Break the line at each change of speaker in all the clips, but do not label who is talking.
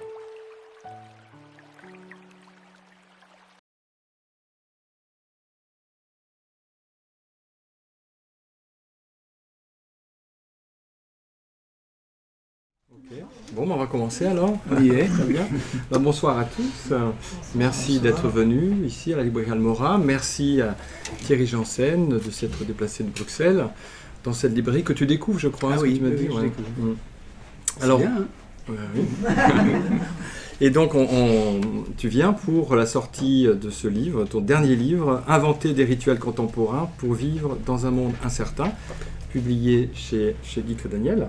Ok. Bon, on va commencer alors. On y est, très bien. Bonsoir à tous. Merci d'être venus ici à la librairie Almora. Merci à Thierry Janssen de s'être déplacé de Bruxelles dans cette librairie que tu découvres, je crois.
Ah
ce
oui,
que tu m'as dit.
je
Ouais.
découvre.
Alors,
c'est bien, hein.
Oui. Et donc, tu viens pour la sortie de ce livre, ton dernier livre, Inventer des rituels contemporains pour vivre dans un monde incertain, publié chez Guy Daniel.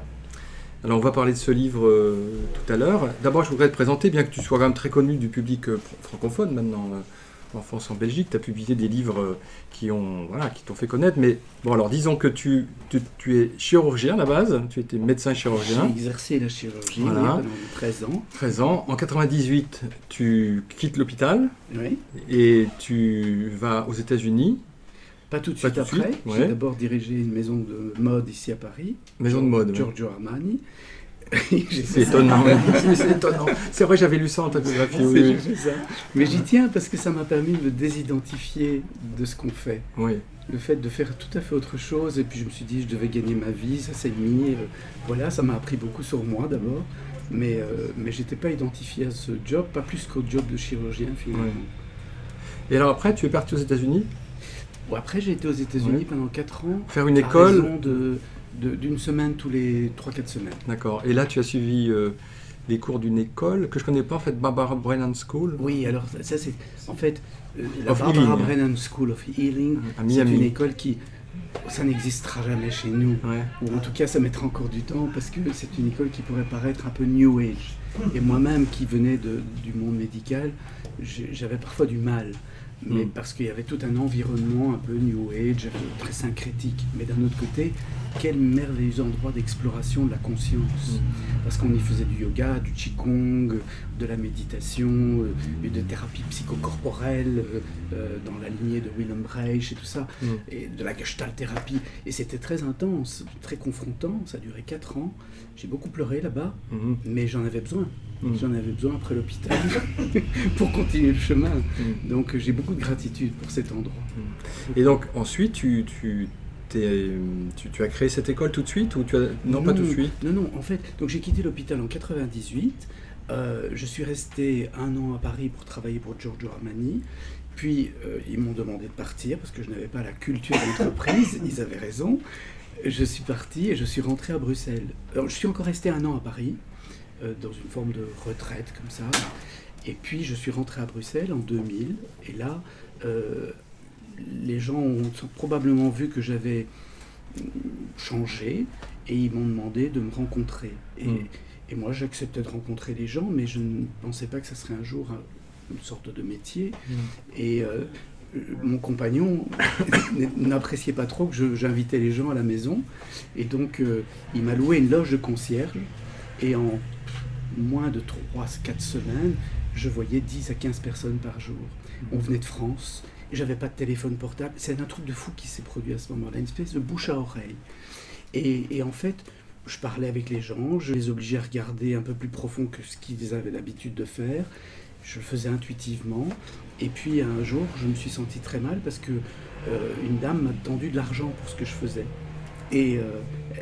Alors, on va parler de ce livre tout à l'heure. D'abord, je voudrais te présenter, bien que tu sois quand même très connu du public francophone maintenant, en France, en Belgique. Tu as publié des livres qui t'ont fait connaître. Mais bon, alors disons que tu es chirurgien à la base, tu étais médecin chirurgien.
J'ai exercé la chirurgie
Voilà.
pendant 13 ans.
13 ans. En 98, tu quittes l'hôpital
Oui.
et tu vas aux États-Unis.
Pas tout de
Pas
suite
tout de
après.
suite, ouais.
J'ai d'abord dirigé une maison de mode ici à Paris.
Maison de mode, ouais.
Giorgio Armani.
C'est étonnant. C'est étonnant. C'est vrai, j'avais lu ça en ta biographie. Oui.
C'est ça. Mais j'y tiens parce que ça m'a permis de me désidentifier de ce qu'on fait.
Oui.
Le fait de faire tout à fait autre chose. Et puis je me suis dit, je devais gagner ma vie, ça s'est mis. Voilà, ça m'a appris beaucoup sur moi d'abord. Mais je n'étais pas identifié à ce job, pas plus qu'au job de chirurgien finalement.
Oui. Et alors après, tu es parti aux États-Unis?
Bon, après, j'ai été aux États-Unis pendant 4 ans.
Faire une
à
école
raison d'une semaine tous les 3-4 semaines.
D'accord. Et là, tu as suivi les cours d'une école que je ne connais pas, en fait, Barbara Brennan School.
Oui, alors ça c'est en fait la
Of
Barbara
Healing.
Brennan School of Healing.
À
C'est
Miami.
une école qui, ça n'existera jamais chez nous.
Ouais.
Ou en tout cas, ça mettra encore du temps parce que c'est une école qui pourrait paraître un peu New Age. Et moi-même, qui venais du monde médical, j'avais parfois du mal. Mais parce qu'il y avait tout un environnement un peu New Age, très syncrétique. Mais d'un autre côté, quel merveilleux endroit d'exploration de la conscience. Parce qu'on y faisait du yoga, du qigong, de la méditation, de thérapie psychocorporelle, dans la lignée de Wilhelm Reich et tout ça, et de la gestalt thérapie. Et c'était très intense, très confrontant, ça a duré 4 ans. J'ai beaucoup pleuré là-bas, mais j'en avais besoin. J'en avais besoin après l'hôpital pour continuer le chemin. Donc j'ai beaucoup de gratitude pour cet endroit.
Et donc ensuite, tu as créé cette école tout de suite ou Non, pas tout de suite.
Non, en fait, donc j'ai quitté l'hôpital en 98. Je suis resté 1 an à Paris pour travailler pour Giorgio Armani. Puis ils m'ont demandé de partir parce que je n'avais pas la culture d'entreprise. Ils avaient raison. Je suis parti et je suis rentré à Bruxelles. Alors, je suis encore resté 1 an à Paris, dans une forme de retraite comme ça. Et puis je suis rentré à Bruxelles en 2000. Et là, les gens ont probablement vu que j'avais changé et ils m'ont demandé de me rencontrer. Et moi, j'acceptais de rencontrer les gens, mais je ne pensais pas que ça serait un jour une sorte de métier. Et mon compagnon n'appréciait pas trop que j'invitais les gens à la maison. Et donc, il m'a loué une loge de concierge. Et en moins de 3-4 semaines, je voyais 10 à 15 personnes par jour. On venait de France. J'avais pas de téléphone portable. C'est un truc de fou qui s'est produit à ce moment-là, une espèce de bouche à oreille. Et en fait, je parlais avec les gens, je les obligeais à regarder un peu plus profond que ce qu'ils avaient l'habitude de faire. Je le faisais intuitivement. Et puis un jour, je me suis senti très mal parce que une dame m'a tendu de l'argent pour ce que je faisais. Et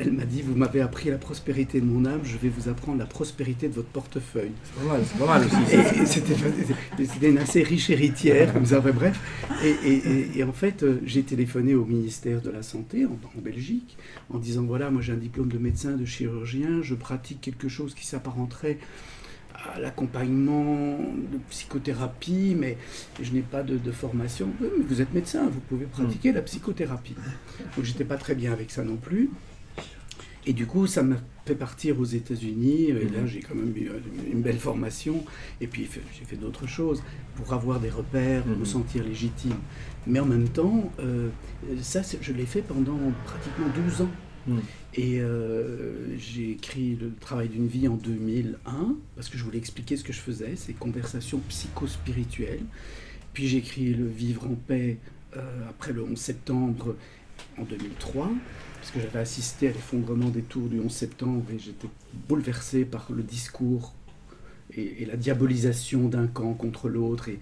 elle m'a dit, vous m'avez appris la prospérité de mon âme, je vais vous apprendre la prospérité de votre portefeuille.
C'est pas mal aussi.
Et c'était une assez riche héritière, comme ça, enfin, bref. Et en fait, j'ai téléphoné au ministère de la Santé en Belgique, en disant, voilà, moi j'ai un diplôme de médecin, de chirurgien, je pratique quelque chose qui s'apparenterait à l'accompagnement de psychothérapie, mais je n'ai pas de formation. Oui, mais vous êtes médecin, vous pouvez pratiquer la psychothérapie. Donc j'étais pas très bien avec ça non plus. Et du coup, ça m'a fait partir aux États-Unis. Et là, j'ai quand même eu une belle formation. Et puis, j'ai fait d'autres choses pour avoir des repères, me sentir légitime. Mais en même temps, ça, je l'ai fait pendant pratiquement 12 ans. Et j'ai écrit Le travail d'une vie en 2001, parce que je voulais expliquer ce que je faisais, ces conversations psychospirituelles. Puis j'ai écrit Le vivre en paix après le 11 septembre en 2003, parce que j'avais assisté à l'effondrement des tours du 11 septembre et j'étais bouleversé par le discours et la diabolisation d'un camp contre l'autre. Et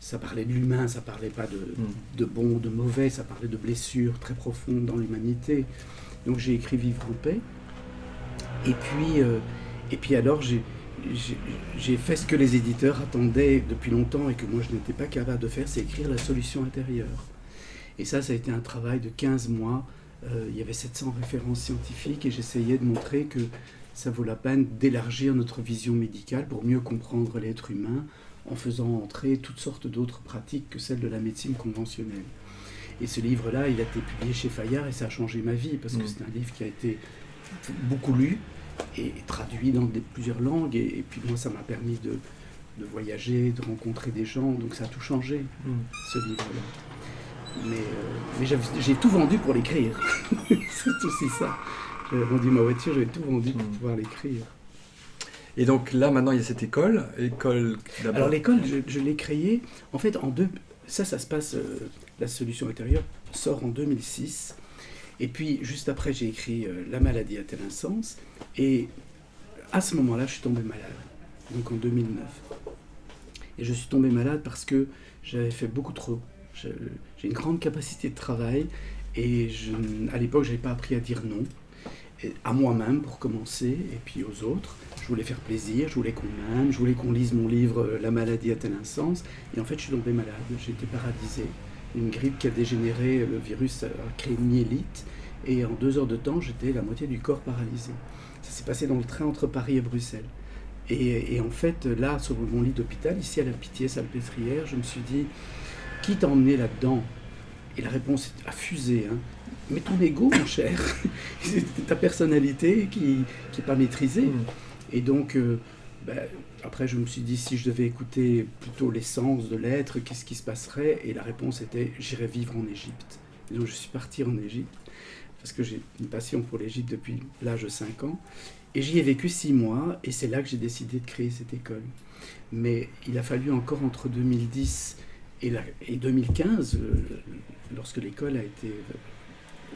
ça parlait de l'humain, ça parlait pas de bon ou de mauvais, ça parlait de blessures très profondes dans l'humanité. Donc j'ai écrit Vivre en paix. Et puis alors j'ai fait ce que les éditeurs attendaient depuis longtemps et que moi je n'étais pas capable de faire, c'est écrire la solution intérieure. Et ça a été un travail de 15 mois. Il y avait 700 références scientifiques et j'essayais de montrer que ça vaut la peine d'élargir notre vision médicale pour mieux comprendre l'être humain en faisant entrer toutes sortes d'autres pratiques que celles de la médecine conventionnelle. Et ce livre-là, il a été publié chez Fayard et ça a changé ma vie parce que c'est un livre qui a été beaucoup lu et traduit dans plusieurs langues. Et puis moi, ça m'a permis de voyager, de rencontrer des gens. Donc ça a tout changé, ce livre-là. Mais j'ai tout vendu pour l'écrire. C'est aussi ça. J'avais vendu ma voiture, j'avais tout vendu pour pouvoir l'écrire.
Et donc là, maintenant, il y a cette école d'abord.
Alors l'école, je l'ai créée, en fait, ça se passe, la solution intérieure sort en 2006. Et puis, juste après, j'ai écrit La maladie a-t-elle un sens ? Et à ce moment-là, je suis tombé malade, donc en 2009. Et je suis tombé malade parce que j'avais fait beaucoup trop. J'ai une grande capacité de travail et à l'époque, je n'avais pas appris à dire non, à moi-même pour commencer, et puis aux autres. Je voulais faire plaisir, je voulais qu'on m'aime, je voulais qu'on lise mon livre « La maladie a-t-elle un sens ?» Et en fait, je suis tombé malade, j'étais paralysé. Une grippe qui a dégénéré, le virus a créé une myélite, et en 2 heures de temps, j'étais la moitié du corps paralysé. Ça s'est passé dans le train entre Paris et Bruxelles. Et en fait, là, sur mon lit d'hôpital, ici à la Pitié-Salpêtrière, je me suis dit, qui t'a emmené là-dedans ? Et la réponse a fusé. Mais ton ego, mon cher, c'est ta personnalité qui n'est pas maîtrisée. Et donc, après, je me suis dit, si je devais écouter plutôt l'essence de l'être, qu'est-ce qui se passerait ? Et la réponse était, j'irais vivre en Égypte. Et donc, je suis parti en Égypte, parce que j'ai une passion pour l'Égypte depuis l'âge de 5 ans. Et j'y ai vécu 6 mois, et c'est là que j'ai décidé de créer cette école. Mais il a fallu encore entre 2010 et 2015, lorsque l'école a été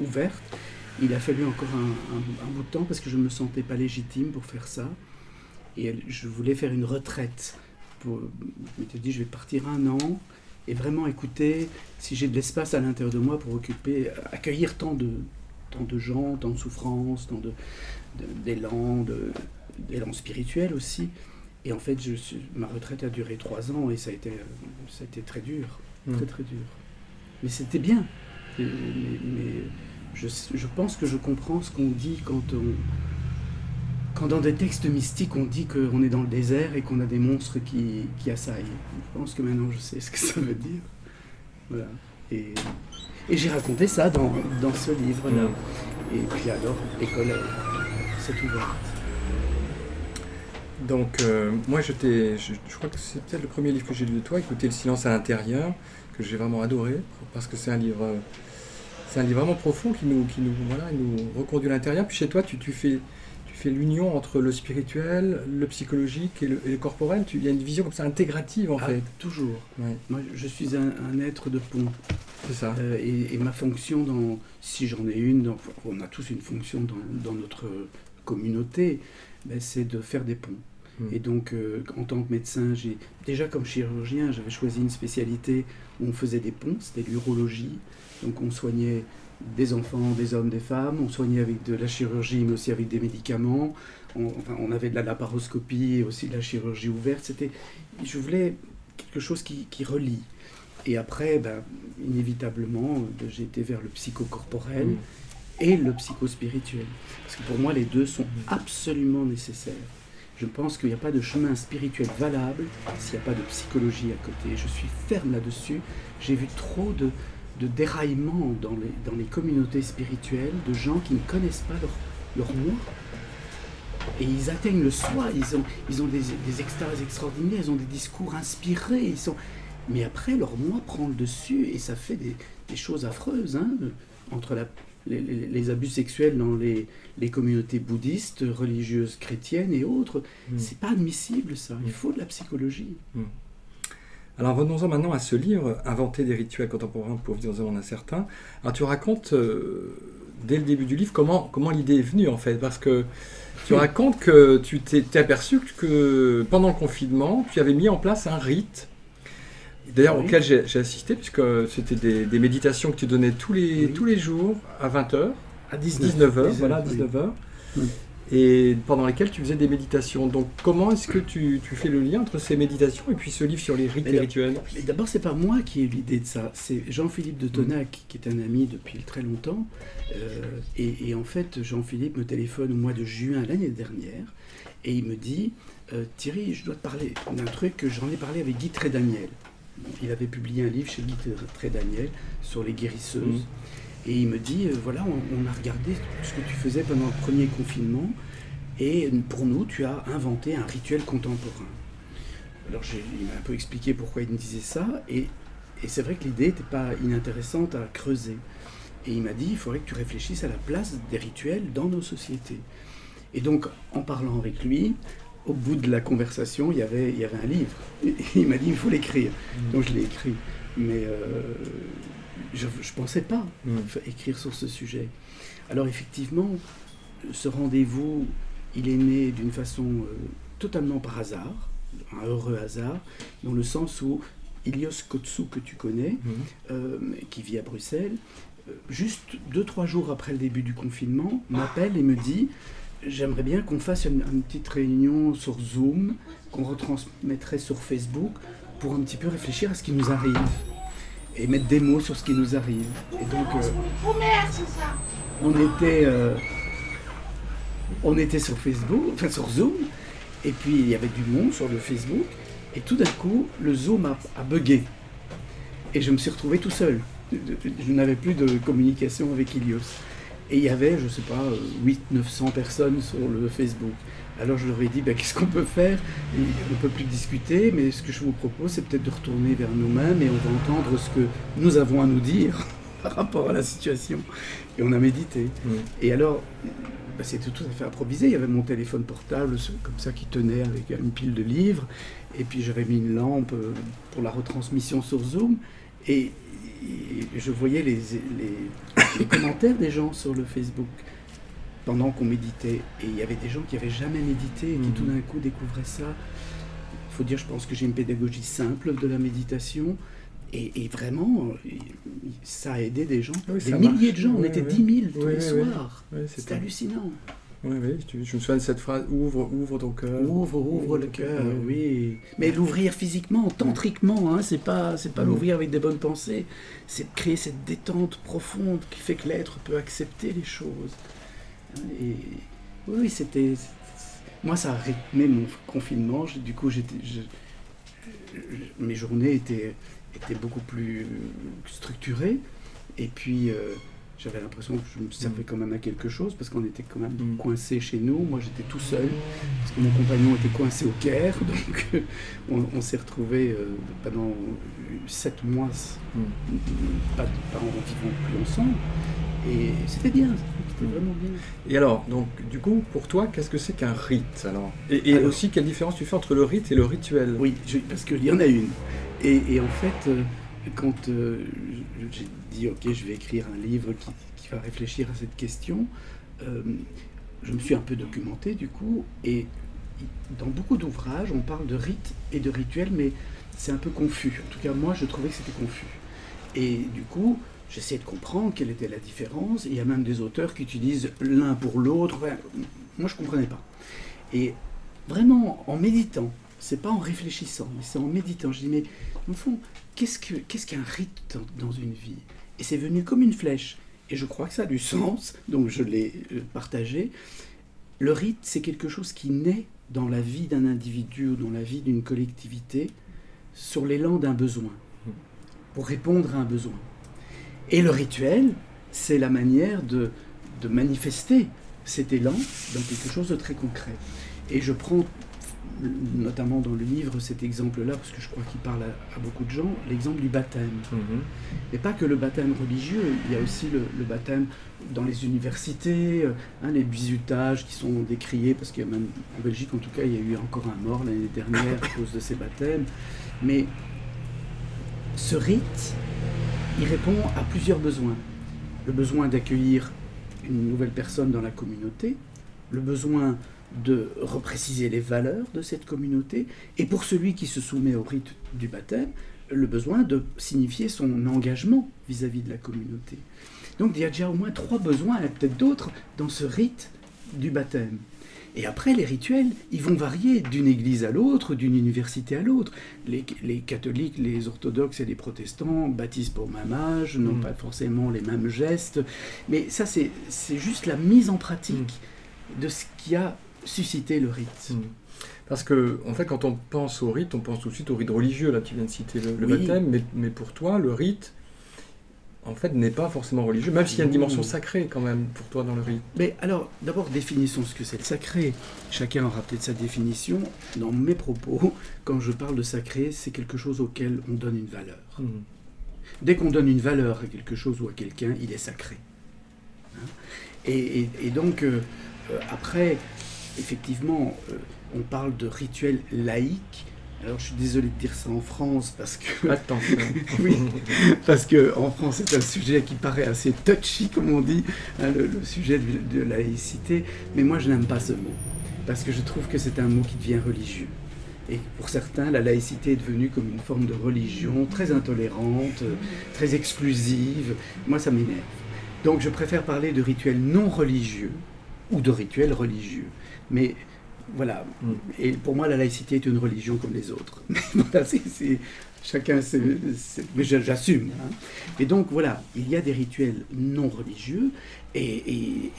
ouverte, il a fallu encore un bout de temps parce que je ne me sentais pas légitime pour faire ça. Et je voulais faire une retraite. Je m'étais dit, je vais partir 1 an et vraiment écouter si j'ai de l'espace à l'intérieur de moi pour accueillir tant de gens, tant de souffrances, tant d'élan spirituel aussi. Et en fait, ma retraite a duré 3 ans et ça a été très dur, très dur. Mais c'était bien. Mais je pense que je comprends ce qu'on dit quand dans des textes mystiques on dit qu'on est dans le désert et qu'on a des monstres qui assaillent. Je pense que maintenant je sais ce que ça veut dire. Voilà. Et j'ai raconté ça dans ce livre-là. Et puis alors, l'école s'est ouverte.
Donc, moi, je crois que c'est peut-être le premier livre que j'ai lu de toi, Écouter le silence à l'intérieur, que j'ai vraiment adoré, parce que c'est un livre vraiment profond qui nous reconduit à l'intérieur. Puis chez toi, tu fais l'union entre le spirituel, le psychologique et le corporel. Il y a une vision comme ça intégrative, en fait.
Toujours.
Ouais.
Moi, je suis un être de pont.
C'est ça.
Et ma fonction, si j'en ai une, on a tous une fonction dans notre communauté, c'est de faire des ponts. Et donc, en tant que médecin, déjà comme chirurgien, j'avais choisi une spécialité où on faisait des ponts, c'était l'urologie. Donc on soignait des enfants, des hommes, des femmes, on soignait avec de la chirurgie, mais aussi avec des médicaments. On avait de la laparoscopie et aussi de la chirurgie ouverte. Je voulais quelque chose qui relie. Et après, inévitablement, j'ai été vers le psychocorporel et le psychospirituel. Parce que pour moi, les deux sont absolument nécessaires. Je pense qu'il n'y a pas de chemin spirituel valable s'il n'y a pas de psychologie à côté. Je suis ferme là-dessus. J'ai vu trop de déraillements dans les communautés spirituelles, de gens qui ne connaissent pas leur moi. Et ils atteignent le soi, ils ont des extases extraordinaires, ils ont des discours inspirés. Mais après, leur moi prend le dessus et ça fait des choses affreuses, entre les abus sexuels dans les communautés bouddhistes, religieuses, chrétiennes et autres. C'est pas admissible, ça. Il faut de la psychologie.
Alors venons-en maintenant à ce livre, Inventer des rituels contemporains pour vivre dans un monde incertain. Alors tu racontes dès le début du livre, comment l'idée est venue en fait. Parce que tu racontes que tu t'es aperçu que pendant le confinement, tu avais mis en place un rite. D'ailleurs, auquel j'ai assisté, puisque c'était des méditations que tu donnais tous les jours à 20h.
À 19h.
Voilà, 19h.
Oui.
Et pendant lesquelles tu faisais des méditations. Donc, comment est-ce que tu fais le lien entre ces méditations et puis ce livre sur les rites et rituels?
D'abord, c'est pas moi qui ai eu l'idée de ça. C'est Jean-Philippe de Tonac, qui est un ami depuis très longtemps. Et en fait, Jean-Philippe me téléphone au mois de juin l'année dernière. Et il me dit, Thierry, je dois te parler d'un truc que j'en ai parlé avec Guy Trédaniel. Il avait publié un livre chez Guy Trédaniel sur les guérisseuses. Et il me dit, voilà, on a regardé ce que tu faisais pendant le premier confinement, et pour nous, tu as inventé un rituel contemporain. Alors il m'a un peu expliqué pourquoi il me disait ça, et c'est vrai que l'idée n'était pas inintéressante à creuser. Et il m'a dit, il faudrait que tu réfléchisses à la place des rituels dans nos sociétés. Et donc, en parlant avec lui, au bout de la conversation, il y avait un livre. Et il m'a dit, il faut l'écrire. Donc je l'ai écrit. Mais je ne pensais pas écrire sur ce sujet. Alors effectivement, ce rendez-vous, il est né d'une façon totalement par hasard, un heureux hasard, dans le sens où Ilios Kotsou, que tu connais, qui vit à Bruxelles, juste 2-3 jours après le début du confinement, m'appelle et me dit « J'aimerais bien qu'on fasse une petite réunion sur Zoom, qu'on retransmettrait sur Facebook, pour un petit peu réfléchir à ce qui nous arrive. » Et mettre des mots sur ce qui nous arrive. Et donc, on était sur Facebook, enfin sur Zoom, et puis il y avait du monde sur le Facebook, et tout d'un coup, le Zoom a bugué. Et je me suis retrouvé tout seul. Je n'avais plus de communication avec Ilios. Et il y avait, je ne sais pas, 800-900 personnes sur le Facebook. Alors je leur ai dit, qu'est-ce qu'on peut faire? On ne peut plus discuter, mais ce que je vous propose, c'est peut-être de retourner vers nous-mêmes et on va entendre ce que nous avons à nous dire par rapport à la situation. Et on a médité. Et alors, c'était tout à fait improvisé. Il y avait mon téléphone portable, comme ça, qui tenait avec une pile de livres. Et puis j'avais mis une lampe pour la retransmission sur Zoom. Et je voyais les commentaires des gens sur le Facebook pendant qu'on méditait. Et il y avait des gens qui n'avaient jamais médité et qui tout d'un coup découvraient ça. Il faut dire, je pense que j'ai une pédagogie simple de la méditation. Et vraiment, ça a aidé des gens, des milliers de gens. On était 10 000 tous les soirs. C'était hallucinant.
Oui, je me souviens de cette phrase, ouvre ton cœur.
Ouvre le cœur, oui. Mais l'ouvrir physiquement, tantriquement, hein, c'est pas l'ouvrir avec des bonnes pensées, c'est de créer cette détente profonde qui fait que l'être peut accepter les choses. Et oui, c'était... Moi, ça a rythmé mon confinement, du coup, mes journées étaient beaucoup plus structurées, et puis... j'avais l'impression que je me servais quand même à quelque chose, parce qu'on était quand même coincés chez nous. Moi, j'étais tout seul, parce que mon compagnon était coincé au Caire. Donc, on s'est retrouvés pendant 7 mois, pas en vivant plus ensemble. Et c'était bien, c'était vraiment bien.
Et alors, donc, du coup, pour toi, qu'est-ce que c'est qu'un rite alors alors, aussi, quelle différence tu fais entre le rite et le rituel?
Oui, parce qu'il y en a une. Et en fait... quand j'ai dit ok, je vais écrire un livre qui va réfléchir à cette question, je me suis un peu documenté du coup, et dans beaucoup d'ouvrages on parle de rites et de rituels, mais c'est un peu confus. En tout cas moi je trouvais que c'était confus, et du coup j'essayais de comprendre quelle était la différence. Et il y a même des auteurs qui utilisent l'un pour l'autre. Enfin, moi je ne comprenais pas, et vraiment en méditant, c'est pas en réfléchissant, mais c'est en méditant, je dis mais au fond, qu'est-ce qu'un rite dans une vie? Et c'est venu comme une flèche. Et je crois que ça a du sens, donc je l'ai partagé. Le rite, c'est quelque chose qui naît dans la vie d'un individu ou dans la vie d'une collectivité sur l'élan d'un besoin, pour répondre à un besoin. Et le rituel, c'est la manière de manifester cet élan dans quelque chose de très concret. Et je prends notamment dans le livre cet exemple-là, parce que je crois qu'il parle à beaucoup de gens, l'exemple du baptême. Et pas que le baptême religieux, il y a aussi le baptême dans les universités, les bizutages qui sont décriés, parce qu'il y a même, en Belgique en tout cas, il y a eu encore un mort l'année dernière à cause de ces baptêmes. Mais ce rite, il répond à plusieurs besoins. Le besoin d'accueillir une nouvelle personne dans la communauté, le besoin de repréciser les valeurs de cette communauté, et pour celui qui se soumet au rite du baptême, le besoin de signifier son engagement vis-à-vis de la communauté. Donc il y a déjà au moins 3 besoins, et peut-être d'autres, dans ce rite du baptême. Et après, les rituels, ils vont varier d'une église à l'autre, d'une université à l'autre. Les catholiques, les orthodoxes et les protestants baptisent pas au même âge, n'ont pas forcément les mêmes gestes. Mais ça, c'est juste la mise en pratique de ce qui a suscité le rite.
Parce que, en fait, quand on pense au rite, on pense tout de suite au rite religieux. Là, tu viens de citer le baptême, mais pour toi, le rite, en fait, n'est pas forcément religieux, même s'il y a une dimension sacrée, quand même, pour toi, dans le rite.
Mais alors, d'abord, définissons ce que c'est le sacré. Chacun aura peut-être sa définition. Dans mes propos, quand je parle de sacré, c'est quelque chose auquel on donne une valeur. Dès qu'on donne une valeur à quelque chose ou à quelqu'un, il est sacré. Et donc, après, effectivement, on parle de rituel laïque. Alors, je suis désolé de dire ça en France parce que...
Attention.
Oui, parce qu'en France, c'est un sujet qui paraît assez touchy, comme on dit, hein, le sujet de laïcité. Mais moi, je n'aime pas ce mot, parce que je trouve que c'est un mot qui devient religieux. Et pour certains, la laïcité est devenue comme une forme de religion très intolérante, très exclusive. Moi, ça m'énerve. Donc, je préfère parler de rituels non religieux ou de rituels religieux. Mais... voilà. Et pour moi, la laïcité est une religion comme les autres. Voilà, chacun, mais j'assume. Hein. Et donc, voilà, il y a des rituels non religieux, et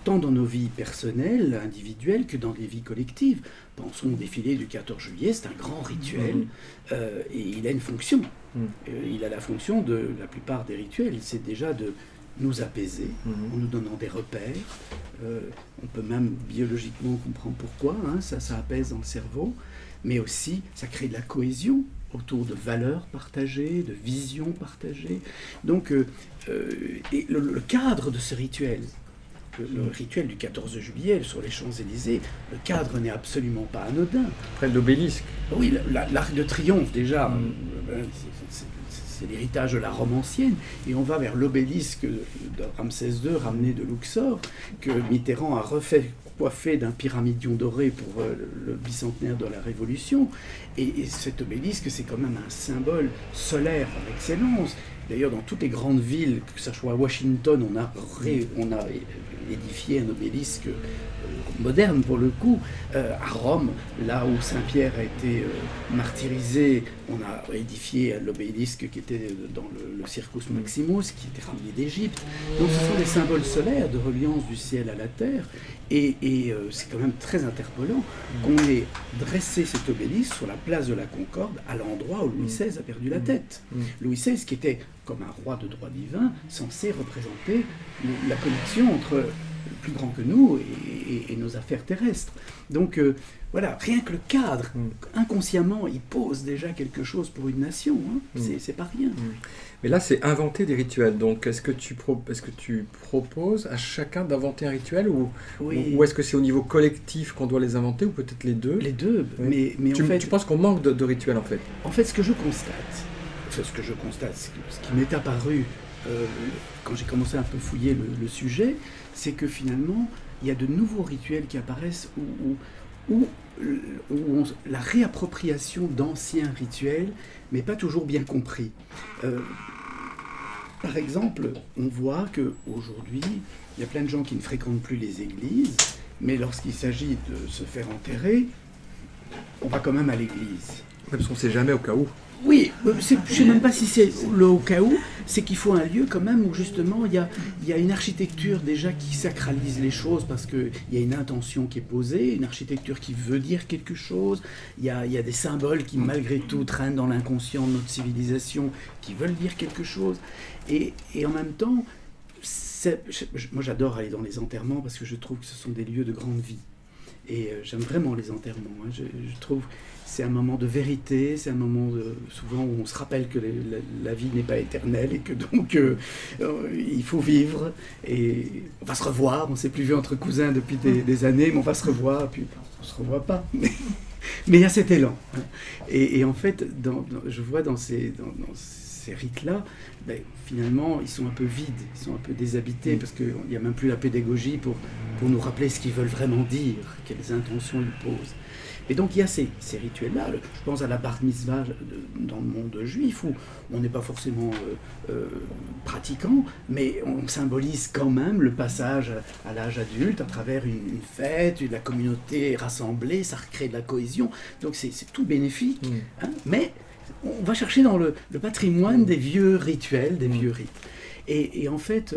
tant dans nos vies personnelles, individuelles, que dans les vies collectives. Pensons au défilé du 14 juillet, c'est un grand rituel, et il a une fonction. Il a la fonction de la plupart des rituels, c'est déjà de nous apaiser en nous donnant des repères. On peut même biologiquement comprendre pourquoi, hein, ça apaise dans le cerveau, mais aussi ça crée de la cohésion autour de valeurs partagées, de visions partagées. Donc, et le cadre de ce rituel, le rituel du 14 juillet sur les Champs-Élysées, le cadre n'est absolument pas anodin.
Après l'obélisque.
Oui, l'Arc de Triomphe déjà, c'est l'héritage de la Rome ancienne, et on va vers l'obélisque de Ramsès II, ramené de Luxor, que Mitterrand a refait coiffé d'un pyramidion doré pour le bicentenaire de la Révolution. Et cet obélisque, c'est quand même un symbole solaire par excellence. D'ailleurs, dans toutes les grandes villes, que ce soit à Washington, on a édifié un obélisque moderne pour le coup. À Rome, là où Saint-Pierre a été martyrisé, on a édifié l'obélisque qui était dans le Circus Maximus, qui était ramené d'Égypte. Donc ce sont des symboles solaires de reliance du ciel à la terre. Et c'est quand même très interpellant qu'on ait dressé cet obélisque sur la place de la Concorde, à l'endroit où Louis XVI a perdu la tête. Louis XVI, qui était comme un roi de droit divin, censé représenter la connexion entre le plus grand que nous et nos affaires terrestres. Donc voilà, rien que le cadre, inconsciemment, il pose déjà quelque chose pour une nation. Hein. C'est pas rien.
Mais là, c'est inventer des rituels. Donc, est-ce que tu proposes à chacun d'inventer un rituel ou est-ce que c'est au niveau collectif qu'on doit les inventer, ou peut-être les deux?
Les deux, oui. mais
en fait... Tu penses qu'on manque de rituels, en fait?
En fait, ce que je constate, ce qui m'est apparu quand j'ai commencé à un peu fouiller le sujet, c'est que finalement, il y a de nouveaux rituels qui apparaissent où la réappropriation d'anciens rituels, mais pas toujours bien compris. Par exemple, on voit qu'aujourd'hui, il y a plein de gens qui ne fréquentent plus les églises, mais lorsqu'il s'agit de se faire enterrer, on va quand même à l'église.
Parce qu'on ne sait jamais au cas où.
Oui, je ne sais même pas si c'est le au cas où, c'est qu'il faut un lieu quand même où justement il y a une architecture déjà qui sacralise les choses parce qu'il y a une intention qui est posée, une architecture qui veut dire quelque chose, il y a des symboles qui malgré tout traînent dans l'inconscient de notre civilisation qui veulent dire quelque chose. Et en même temps, moi j'adore aller dans les enterrements parce que je trouve que ce sont des lieux de grande vie. Et j'aime vraiment les enterrements. Hein. Je trouve c'est un moment de vérité, c'est un moment souvent où on se rappelle que la vie n'est pas éternelle et que donc il faut vivre. Et on va se revoir, on ne s'est plus vu entre cousins depuis des années, mais on va se revoir, puis on ne se revoit pas. Mais il y a cet élan. Hein. Et en fait, je vois dans ces ces rites-là, finalement, ils sont un peu vides, ils sont un peu déshabités, parce qu'il n'y a même plus la pédagogie pour nous rappeler ce qu'ils veulent vraiment dire, quelles intentions ils posent. Et donc il y a ces rituels-là. Je pense à la bar mitzvah dans le monde juif, où on n'est pas forcément pratiquant, mais on symbolise quand même le passage à l'âge adulte à travers une fête, la communauté rassemblée, ça recrée de la cohésion. Donc c'est tout bénéfique, hein, mais on va chercher dans le patrimoine des vieux rituels, des vieux rites. Et en fait,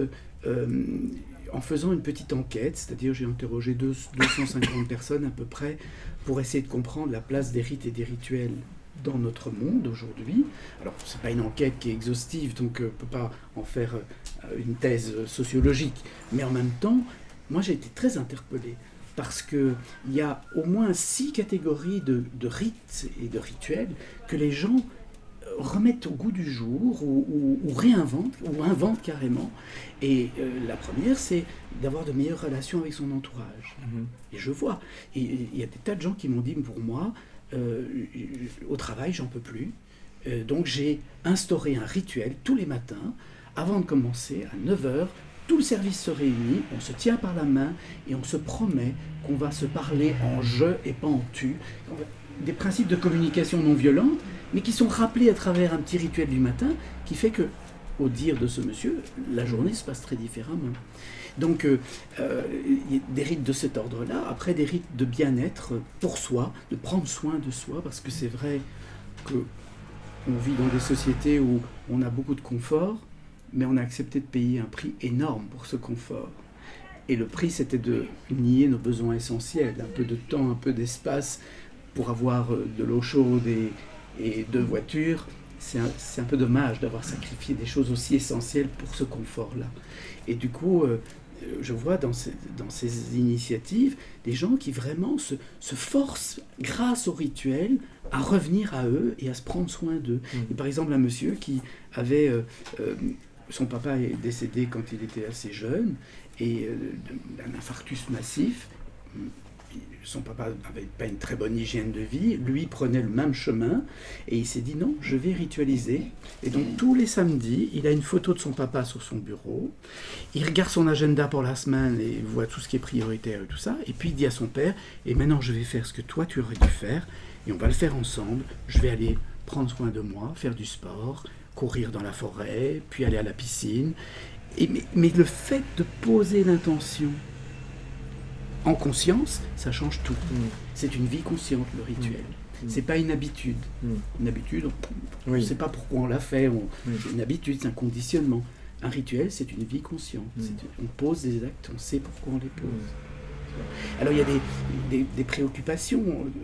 en faisant une petite enquête, c'est-à-dire j'ai interrogé 250 personnes à peu près pour essayer de comprendre la place des rites et des rituels dans notre monde aujourd'hui. Alors, ce n'est pas une enquête qui est exhaustive, donc on ne peut pas en faire une thèse sociologique. Mais en même temps, moi j'ai été très interpellé parce qu'il y a au moins 6 catégories de rites et de rituels que les gens remettent au goût du jour ou réinventent ou inventent carrément. Et la première, c'est d'avoir de meilleures relations avec son entourage. Et je vois, il y a des tas de gens qui m'ont dit, pour moi, au travail, j'en peux plus. Donc j'ai instauré un rituel tous les matins, avant de commencer, à 9h, tout le service se réunit, on se tient par la main et on se promet qu'on va se parler en je et pas en tu. Des principes de communication non violente, mais qui sont rappelés à travers un petit rituel du matin, qui fait que, au dire de ce monsieur, la journée se passe très différemment. Donc, il y a des rites de cet ordre-là. Après, des rites de bien-être pour soi, de prendre soin de soi, parce que c'est vrai qu'on vit dans des sociétés où on a beaucoup de confort, mais on a accepté de payer un prix énorme pour ce confort. Et le prix, c'était de nier nos besoins essentiels, un peu de temps, un peu d'espace, pour avoir de l'eau chaude et 2 voitures. C'est un peu dommage d'avoir sacrifié des choses aussi essentielles pour ce confort-là. Et du coup, je vois dans ces initiatives des gens qui vraiment se forcent, grâce au rituel, à revenir à eux et à se prendre soin d'eux. Et par exemple, un monsieur qui avait... son papa est décédé quand il était assez jeune, et d'un infarctus massif. Son papa n'avait pas une très bonne hygiène de vie, lui prenait le même chemin, et il s'est dit non, je vais ritualiser. Et donc tous les samedis, il a une photo de son papa sur son bureau, il regarde son agenda pour la semaine et voit tout ce qui est prioritaire et tout ça, et puis il dit à son père, et maintenant je vais faire ce que toi tu aurais dû faire, et on va le faire ensemble, je vais aller prendre soin de moi, faire du sport, courir dans la forêt, puis aller à la piscine. Mais le fait de poser l'intention en conscience, ça change tout. C'est une vie consciente, le rituel. C'est pas une habitude. Une habitude, on ne sait pas pourquoi on l'a fait. C'est une habitude, c'est un conditionnement. Un rituel, c'est une vie consciente. On pose des actes, on sait pourquoi on les pose. Alors il y a des préoccupations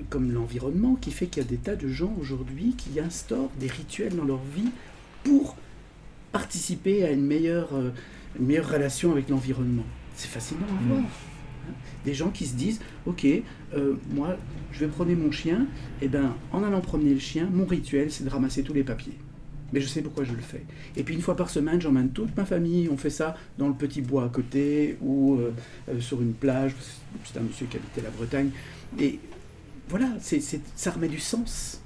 comme l'environnement qui fait qu'il y a des tas de gens aujourd'hui qui instaurent des rituels dans leur vie pour participer à une meilleure relation avec l'environnement. C'est fascinant à voir. Des gens qui se disent, ok, moi je vais promener mon chien, et ben en allant promener le chien, mon rituel c'est de ramasser tous les papiers. Mais je sais pourquoi je le fais. Et puis une fois par semaine, j'emmène toute ma famille, on fait ça dans le petit bois à côté, ou sur une plage, c'est un monsieur qui habitait la Bretagne. Et voilà, ça remet du sens.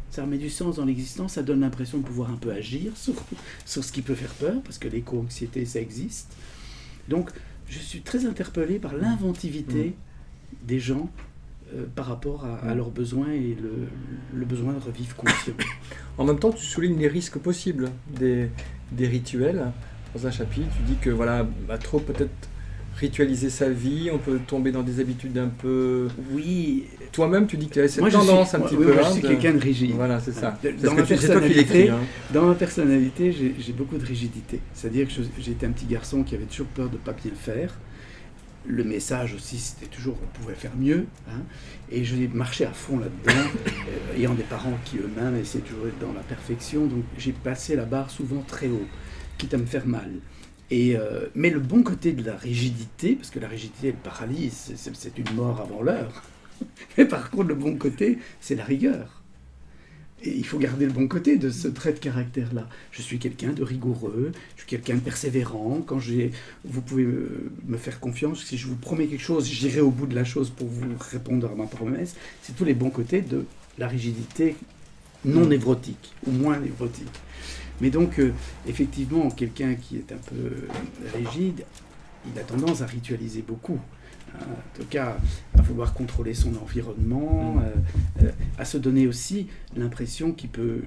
Ça remet du sens dans l'existence, ça donne l'impression de pouvoir un peu agir sur ce qui peut faire peur, parce que l'éco-anxiété, ça existe. Donc, je suis très interpellé par l'inventivité des gens par rapport à leurs besoins et le besoin de revivre conscient.
En même temps, tu soulignes les risques possibles des rituels. Dans un chapitre, tu dis que voilà, trop peut-être ritualiser sa vie, on peut tomber dans des habitudes un peu...
Oui.
Toi-même, tu dis que tu as cette tendance un petit peu...
Moi, je suis quelqu'un de rigide.
Voilà, c'est ça.
C'est toi qui l'écris. Dans ma personnalité, j'ai beaucoup de rigidité. C'est-à-dire que j'ai été un petit garçon qui avait toujours peur de ne pas bien faire. Le message aussi, c'était toujours qu'on pouvait faire mieux. Et je marchais à fond là-dedans, ayant des parents qui eux-mêmes essaient toujours d'être dans la perfection. Donc j'ai passé la barre souvent très haut, quitte à me faire mal. Mais le bon côté de la rigidité, parce que la rigidité elle paralyse, c'est une mort avant l'heure. Mais par contre, le bon côté, c'est la rigueur. Et il faut garder le bon côté de ce trait de caractère-là. Je suis quelqu'un de rigoureux, je suis quelqu'un de persévérant. Vous pouvez me faire confiance. Si je vous promets quelque chose, j'irai au bout de la chose pour vous répondre à ma promesse. C'est tous les bons côtés de la rigidité non névrotique, ou moins névrotique. Mais donc, effectivement, quelqu'un qui est un peu rigide, il a tendance à ritualiser beaucoup. En tout cas, à vouloir contrôler son environnement, à se donner aussi l'impression qu'il peut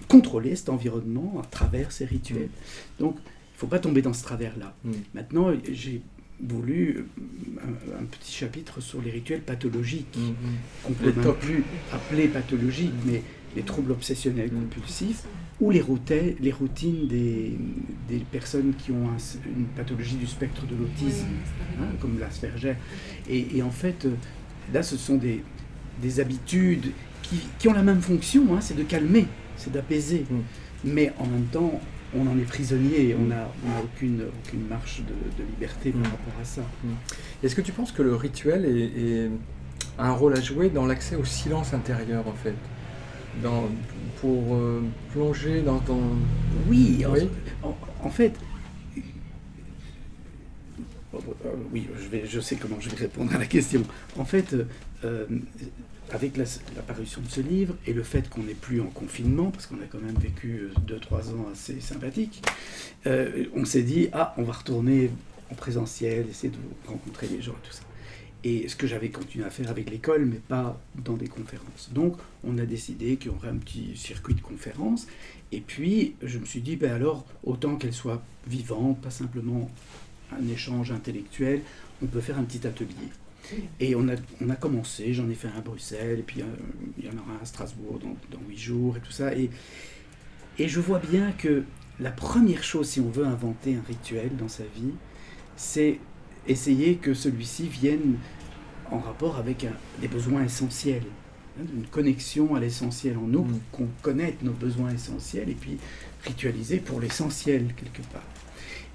contrôler cet environnement à travers ses rituels. Donc, il ne faut pas tomber dans ce travers-là. Maintenant, j'ai voulu un petit chapitre sur les rituels pathologiques, qu'on peut même plus appeler pathologiques, mais les troubles obsessionnels compulsifs, ou les routines des personnes qui ont une pathologie du spectre de l'autisme, comme l'Asperger. Et en fait, là, ce sont des habitudes qui ont la même fonction, c'est de calmer, c'est d'apaiser. Mais en même temps, on en est prisonnier, on n'a aucune marge de liberté par rapport à ça.
Est-ce que tu penses que le rituel a un rôle à jouer dans l'accès au silence intérieur, en fait, pour plonger dans ton...
Oui, en fait... oui, je sais comment je vais répondre à la question. En fait, avec l'apparition de ce livre et le fait qu'on n'est plus en confinement, parce qu'on a quand même vécu 2-3 ans assez sympathiques, on s'est dit, on va retourner en présentiel, essayer de rencontrer les gens et tout ça. Et ce que j'avais continué à faire avec l'école, mais pas dans des conférences. Donc, on a décidé qu'il y aurait un petit circuit de conférences. Et puis, je me suis dit, alors, autant qu'elle soit vivante, pas simplement un échange intellectuel, on peut faire un petit atelier. Et on a commencé, j'en ai fait un à Bruxelles, et puis il y en aura un à Strasbourg dans 8 jours, et tout ça. Et je vois bien que la première chose, si on veut inventer un rituel dans sa vie, c'est essayer que celui-ci vienne en rapport avec des besoins essentiels, une connexion à l'essentiel en nous, qu'on connaisse nos besoins essentiels, et puis ritualiser pour l'essentiel quelque part.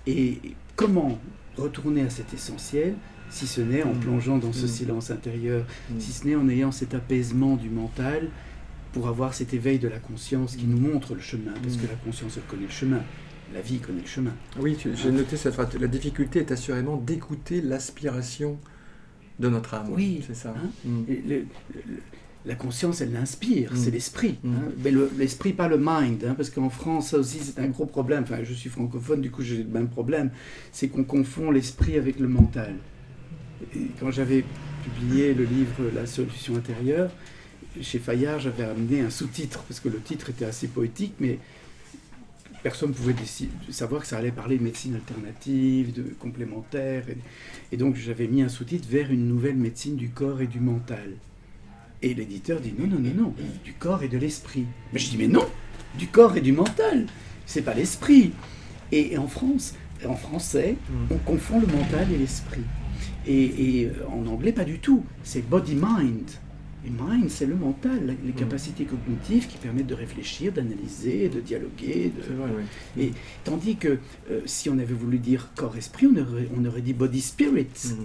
Et comment retourner à cet essentiel, si ce n'est en plongeant dans ce silence intérieur, si ce n'est en ayant cet apaisement du mental pour avoir cet éveil de la conscience qui nous montre le chemin, parce que la conscience, elle connaît le chemin, la vie connaît le chemin.
Oui, j'ai noté cette phrase. La difficulté est assurément d'écouter l'aspiration de notre âme.
Oui,
c'est ça.
La conscience, elle l'inspire, c'est l'esprit. Mais l'esprit, pas le mind, parce qu'en France, ça aussi, c'est un gros problème. Enfin, je suis francophone, du coup, j'ai le même problème. C'est qu'on confond l'esprit avec le mental. Et quand j'avais publié le livre La solution intérieure, chez Fayard, j'avais amené un sous-titre, parce que le titre était assez poétique, mais personne ne pouvait savoir que ça allait parler de médecine alternative, de complémentaire. Et donc, j'avais mis un sous-titre vers une nouvelle médecine du corps et du mental. Et l'éditeur dit non, du corps et de l'esprit. Mais je dis mais non, du corps et du mental, c'est pas l'esprit. Et en français, on confond le mental et l'esprit. Et en anglais, pas du tout. C'est body-mind. Et mind, c'est le mental, les capacités cognitives qui permettent de réfléchir, d'analyser, de dialoguer.
C'est vrai, oui.
Et tandis que si on avait voulu dire corps-esprit, on aurait dit body-spirit.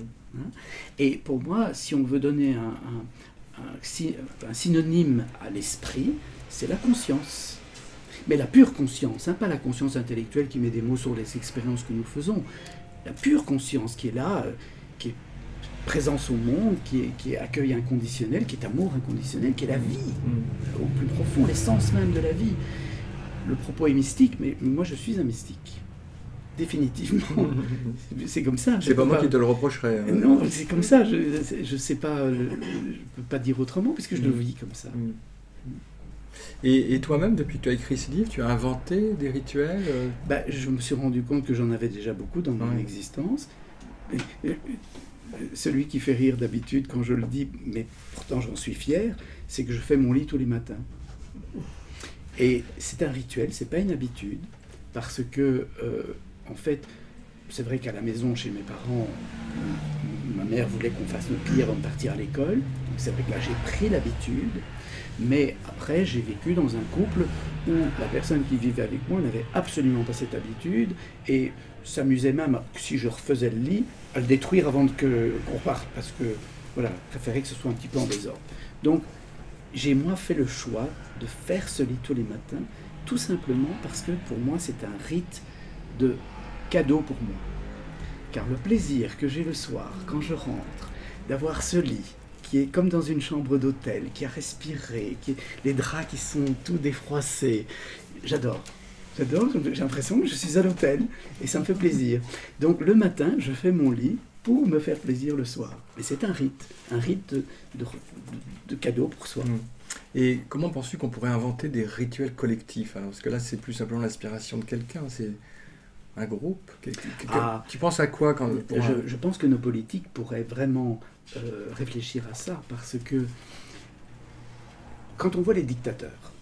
Et pour moi, si on veut donner un synonyme à l'esprit, c'est la conscience. Mais la pure conscience, pas la conscience intellectuelle qui met des mots sur les expériences que nous faisons. La pure conscience qui est là, qui est présence au monde, qui est accueil inconditionnel, qui est amour inconditionnel, qui est la vie, au plus profond, l'essence même de la vie. Le propos est mystique, mais moi je suis un mystique. Définitivement. C'est comme ça.
C'est pas moi qui te le reprocherais.
Non, c'est comme ça. Je sais pas, je peux pas dire autrement, puisque je le vis comme ça.
Et toi-même, depuis que tu as écrit ce livre, tu as inventé des rituels
Je me suis rendu compte que j'en avais déjà beaucoup dans mon existence. Celui qui fait rire d'habitude quand je le dis, mais pourtant j'en suis fier, c'est que je fais mon lit tous les matins. Et c'est un rituel, c'est pas une habitude, parce que, en fait, c'est vrai qu'à la maison, chez mes parents, ma mère voulait qu'on fasse notre lit avant de partir à l'école. Donc c'est vrai que là, j'ai pris l'habitude. Mais après, j'ai vécu dans un couple où la personne qui vivait avec moi n'avait absolument pas cette habitude et s'amusait même, si je refaisais le lit, à le détruire avant qu'on parte, parce que, voilà, préférait que ce soit un petit peu en désordre. Donc, j'ai moi fait le choix de faire ce lit tous les matins, tout simplement parce que pour moi, c'est un rite de cadeau pour moi. Car le plaisir que j'ai le soir, quand je rentre, d'avoir ce lit, qui est comme dans une chambre d'hôtel, qui a respiré, les draps qui sont tout défroissés. J'adore. J'ai l'impression que je suis à l'hôtel et ça me fait plaisir. Donc le matin, je fais mon lit pour me faire plaisir le soir. Mais c'est un rite de cadeau pour soi.
Et comment penses-tu qu'on pourrait inventer des rituels collectifs? Alors, parce que là, c'est plus simplement l'inspiration de quelqu'un, c'est un groupe. Tu penses à quoi quand
je pense que nos politiques pourraient vraiment réfléchir à ça, parce que quand on voit les dictateurs,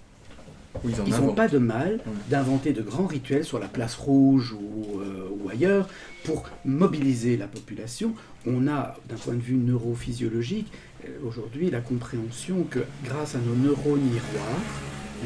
ils ne font pas de mal d'inventer de grands rituels sur la place rouge ou ailleurs pour mobiliser la population. On a, d'un point de vue neurophysiologique, aujourd'hui la compréhension que grâce à nos neurones miroirs,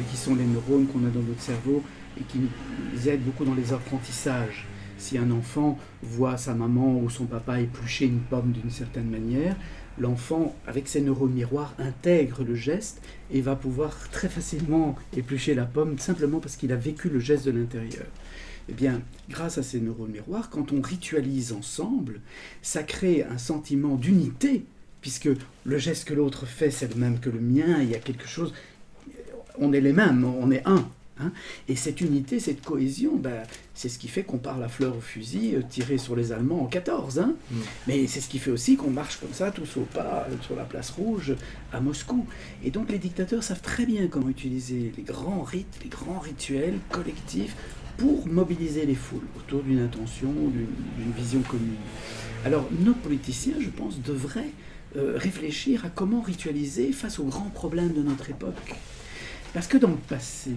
qui sont les neurones qu'on a dans notre cerveau et qui nous aident beaucoup dans les apprentissages, si un enfant voit sa maman ou son papa éplucher une pomme d'une certaine manière, l'enfant, avec ses neurones miroirs, intègre le geste et va pouvoir très facilement éplucher la pomme simplement parce qu'il a vécu le geste de l'intérieur. Eh bien, grâce à ces neurones miroirs, quand on ritualise ensemble, ça crée un sentiment d'unité, puisque le geste que l'autre fait, c'est le même que le mien, il y a quelque chose, on est les mêmes, on est un. Et cette unité, cette cohésion, c'est ce qui fait qu'on part la fleur au fusil tiré sur les Allemands en 14. Mais c'est ce qui fait aussi qu'on marche comme ça, tous au pas, sur la place rouge à Moscou. Et donc les dictateurs savent très bien comment utiliser les grands rites, les grands rituels collectifs pour mobiliser les foules autour d'une intention, d'une vision commune. Alors nos politiciens, je pense, devraient réfléchir à comment ritualiser face aux grands problèmes de notre époque. Parce que dans le passé,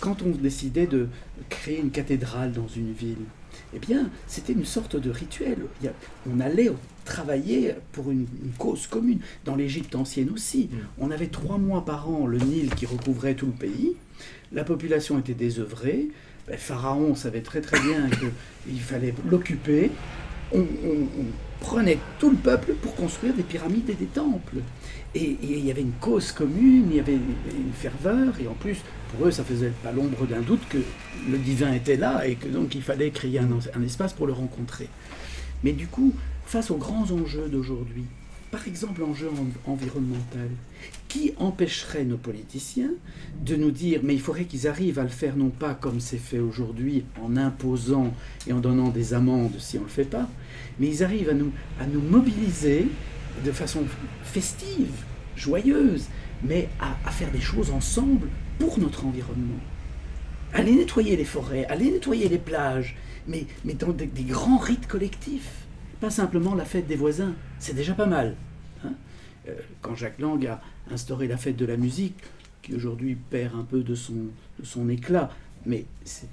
quand on décidait de créer une cathédrale dans une ville, eh bien, c'était une sorte de rituel. On allait travailler pour une cause commune. Dans l'Égypte ancienne aussi, on avait 3 mois par an le Nil qui recouvrait tout le pays. La population était désœuvrée. Pharaon savait très très bien qu'il fallait l'occuper. On prenait tout le peuple pour construire des pyramides et des temples. Et il y avait une cause commune, il y avait une ferveur, et en plus, pour eux, ça faisait pas l'ombre d'un doute que le divin était là, et que donc il fallait créer un espace pour le rencontrer. Mais du coup, face aux grands enjeux d'aujourd'hui, par exemple l'enjeu environnemental, qui empêcherait nos politiciens de nous dire, mais il faudrait qu'ils arrivent à le faire non pas comme c'est fait aujourd'hui, en imposant et en donnant des amendes si on ne le fait pas, mais ils arrivent à nous mobiliser de façon festive, joyeuse, mais à faire des choses ensemble pour notre environnement. Aller nettoyer les forêts, aller nettoyer les plages, mais dans des grands rites collectifs. Pas simplement la fête des voisins, c'est déjà pas mal. Quand Jacques Lang a instauré la fête de la musique, qui aujourd'hui perd un peu de son éclat, mais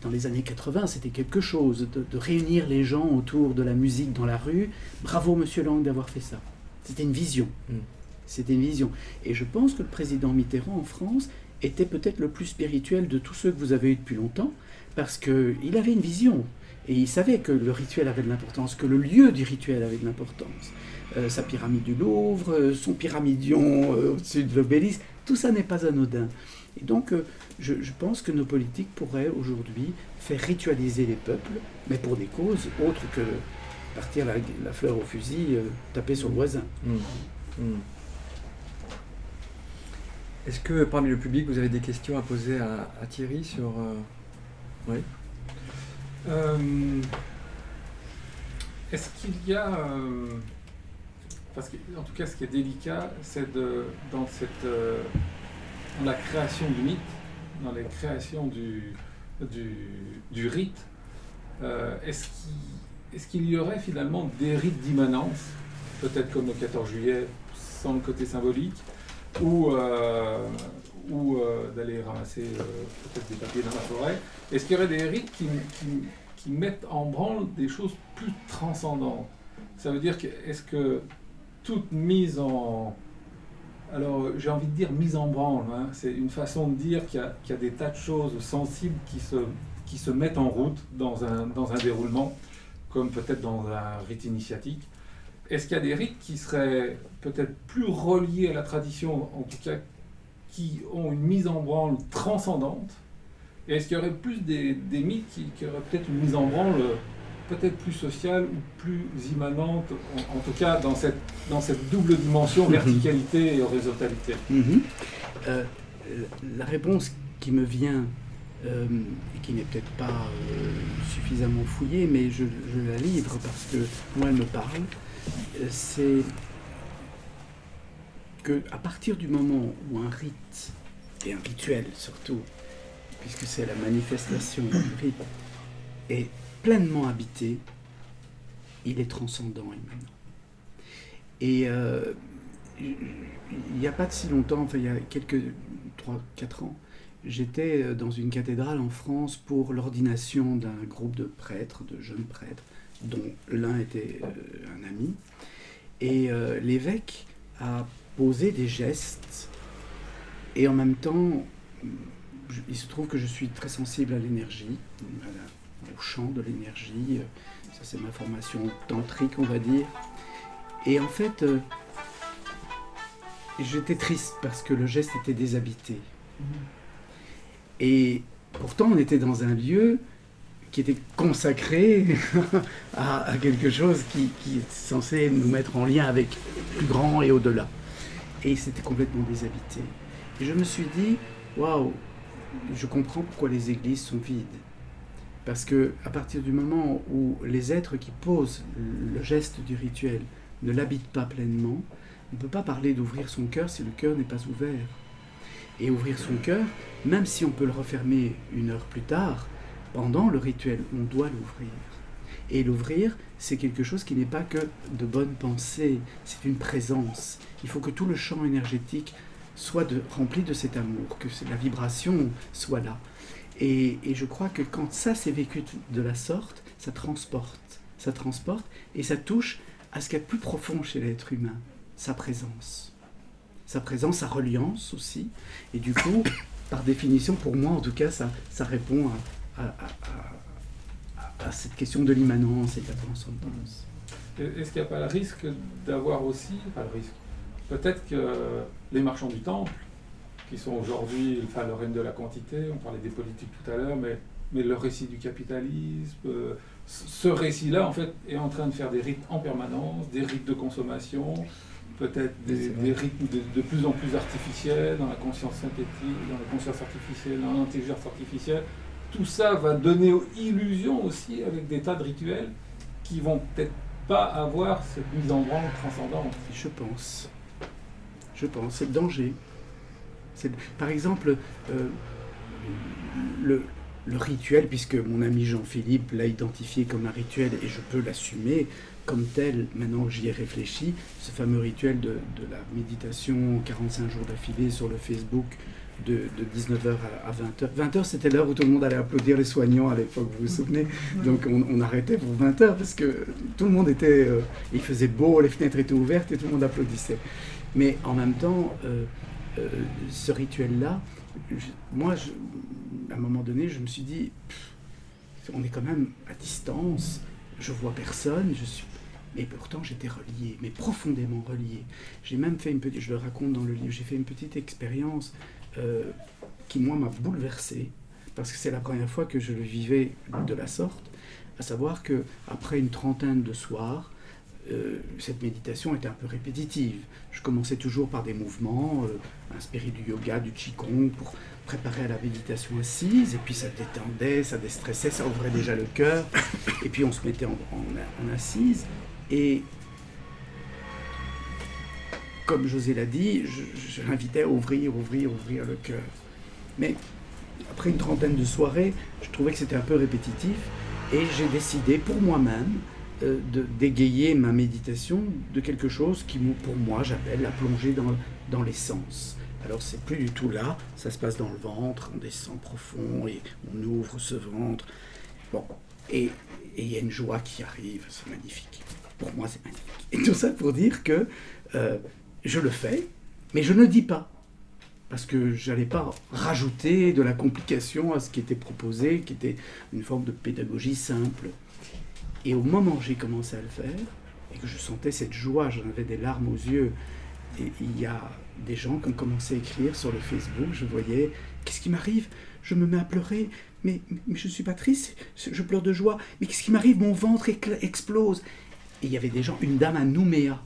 dans les années 80, c'était quelque chose, de réunir les gens autour de la musique dans la rue. Bravo Monsieur Lang d'avoir fait ça. C'était une vision. C'était une vision. Et je pense que le président Mitterrand en France était peut-être le plus spirituel de tous ceux que vous avez eus depuis longtemps, parce qu'il avait une vision. Et il savait que le rituel avait de l'importance, que le lieu du rituel avait de l'importance. Sa pyramide du Louvre, son pyramidion au-dessus de l'obélisque, tout ça n'est pas anodin. Et donc, je pense que nos politiques pourraient aujourd'hui faire ritualiser les peuples, mais pour des causes autres que partir la fleur au fusil, taper sur le voisin.
Est-ce que parmi le public, vous avez des questions à poser à Thierry sur... Oui.
Est-ce qu'il y a... parce que, en tout cas, ce qui est délicat, c'est dans la création du mythe, dans la création du rite, est-ce qu'il y aurait finalement des rites d'immanence, peut-être comme le 14 juillet, sans le côté symbolique, ou d'aller ramasser peut-être des papiers dans la forêt? Est-ce qu'il y aurait des rites qui mettent en branle des choses plus transcendantes? Ça veut dire que, est-ce que toute mise en... Alors, j'ai envie de dire mise en branle, c'est une façon de dire qu'il y a des tas de choses sensibles qui se mettent en route dans un déroulement, comme peut-être dans un rite initiatique. Est-ce qu'il y a des rites qui seraient peut-être plus reliés à la tradition, en tout cas qui ont une mise en branle transcendante? Et est-ce qu'il y aurait plus des mythes qui auraient peut-être une mise en branle peut-être plus sociale ou plus immanente, en tout cas dans cette double dimension verticalité et horizontalité.
La réponse qui me vient, qui n'est peut-être pas suffisamment fouillée, mais je la livre parce que moi elle me parle, c'est qu'à partir du moment où un rite, et un rituel surtout, puisque c'est la manifestation du rite, est pleinement habité, il est transcendant immanent. Et il n'y a pas de si longtemps, enfin il y a quelques 3-4 ans, j'étais dans une cathédrale en France pour l'ordination d'un groupe de prêtres, de jeunes prêtres, dont l'un était un ami. Et l'évêque a posé des gestes, et en même temps, il se trouve que je suis très sensible à l'énergie, au champ de l'énergie, ça c'est ma formation tantrique on va dire. Et en fait, j'étais triste parce que le geste était déshabité. Et pourtant on était dans un lieu qui était consacré à quelque chose qui est censé nous mettre en lien avec le plus grand et au-delà. Et c'était complètement déshabité. Et je me suis dit, waouh, je comprends pourquoi les églises sont vides. Parce que à partir du moment où les êtres qui posent le geste du rituel ne l'habitent pas pleinement, on ne peut pas parler d'ouvrir son cœur si le cœur n'est pas ouvert. Et ouvrir son cœur, même si on peut le refermer 1 heure plus tard, pendant le rituel, on doit l'ouvrir. Et l'ouvrir, c'est quelque chose qui n'est pas que de bonnes pensées, c'est une présence. Il faut que tout le champ énergétique soit rempli de cet amour, que la vibration soit là. Et je crois que quand ça s'est vécu de la sorte, ça transporte et ça touche à ce qu'il y a de plus profond chez l'être humain, sa présence, sa reliance aussi. Et du coup, par définition, pour moi en tout cas, ça répond à cette question de l'immanence et de la transcendance.
Est-ce qu'il n'y a pas le risque d'avoir aussi, pas le risque, peut-être que les marchands du temple, qui sont aujourd'hui le règne de la quantité, on parlait des politiques tout à l'heure, mais le récit du capitalisme, ce récit-là en fait est en train de faire des rites en permanence, des rites de consommation, peut-être des rythmes de plus en plus artificiels, dans la conscience synthétique, dans la conscience artificielle, dans l'intelligence artificielle. Tout ça va donner illusion aussi avec des tas de rituels qui vont peut-être pas avoir cette mise en branle transcendante.
Je pense, c'est le danger. Par exemple, le rituel, puisque mon ami Jean-Philippe l'a identifié comme un rituel et je peux l'assumer comme tel, maintenant que j'y ai réfléchi, ce fameux rituel de la méditation 45 jours d'affilée sur le Facebook de 19h à 20h. 20h, c'était l'heure où tout le monde allait applaudir les soignants à l'époque, vous vous souvenez? Donc on arrêtait pour 20h parce que tout le monde était... il faisait beau, les fenêtres étaient ouvertes et tout le monde applaudissait. Mais en même temps... ce rituel-là, à un moment donné, je me suis dit, on est quand même à distance, je vois personne, mais pourtant j'étais relié, mais profondément relié. J'ai même fait je le raconte dans le livre, j'ai fait une petite expérience qui, moi, m'a bouleversé, parce que c'est la première fois que je le vivais de la sorte, à savoir qu'après une trentaine de soirs, cette méditation était un peu répétitive. Je commençais toujours par des mouvements inspirés du yoga, du qigong, pour préparer à la méditation assise, et puis ça détendait, ça déstressait, ça ouvrait déjà le cœur, et puis on se mettait en assise, et comme José l'a dit, je l'invitais à ouvrir le cœur. Mais après une trentaine de soirées, je trouvais que c'était un peu répétitif, et j'ai décidé pour moi-même d'égayer ma méditation de quelque chose qui, pour moi, j'appelle la plongée dans l'essence. Alors, c'est plus du tout là, ça se passe dans le ventre, on descend profond et on ouvre ce ventre. Bon, et il y a une joie qui arrive, c'est magnifique. Pour moi, c'est magnifique. Et tout ça pour dire que je le fais, mais je ne dis pas. Parce que je n'allais pas rajouter de la complication à ce qui était proposé, qui était une forme de pédagogie simple. Et au moment où j'ai commencé à le faire, et que je sentais cette joie, j'en avais des larmes aux yeux, Et il y a des gens qui ont commencé à écrire sur le Facebook, je voyais, qu'est-ce qui m'arrive? Je me mets à pleurer, mais je ne suis pas triste, je pleure de joie, mais qu'est-ce qui m'arrive? Mon ventre explose. Et il y avait des gens, une dame à Nouméa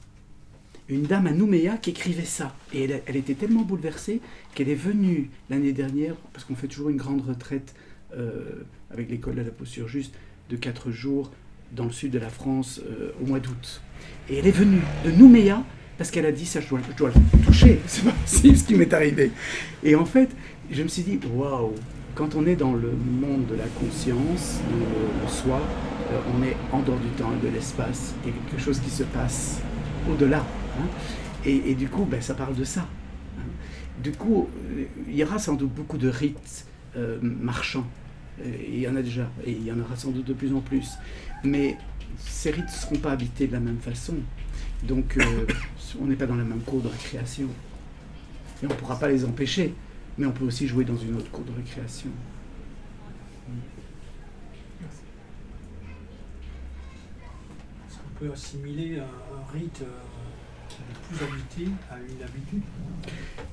qui écrivait ça. Et elle était tellement bouleversée qu'elle est venue l'année dernière, parce qu'on fait toujours une grande retraite avec l'école de la posture juste, de 4 jours dans le sud de la France au mois d'août. Et elle est venue de Nouméa, parce qu'elle a dit ça, je dois le toucher, c'est pas possible ce qui m'est arrivé. Et en fait, je me suis dit, waouh, quand on est dans le monde de la conscience, de soi, on est en dehors du temps et de l'espace. Il y a quelque chose qui se passe au-delà. Hein. Et du coup, ça parle de ça. Hein. Du coup, il y aura sans doute beaucoup de rites marchands. Et il y en a déjà, et il y en aura sans doute de plus en plus. Mais ces rites ne seront pas habités de la même façon. Donc, on n'est pas dans la même cour de récréation. Et on ne pourra pas les empêcher. Mais on peut aussi jouer dans une autre cour de récréation.
Est-ce qu'on peut assimiler un rite qui n'est plus habité à une habitude?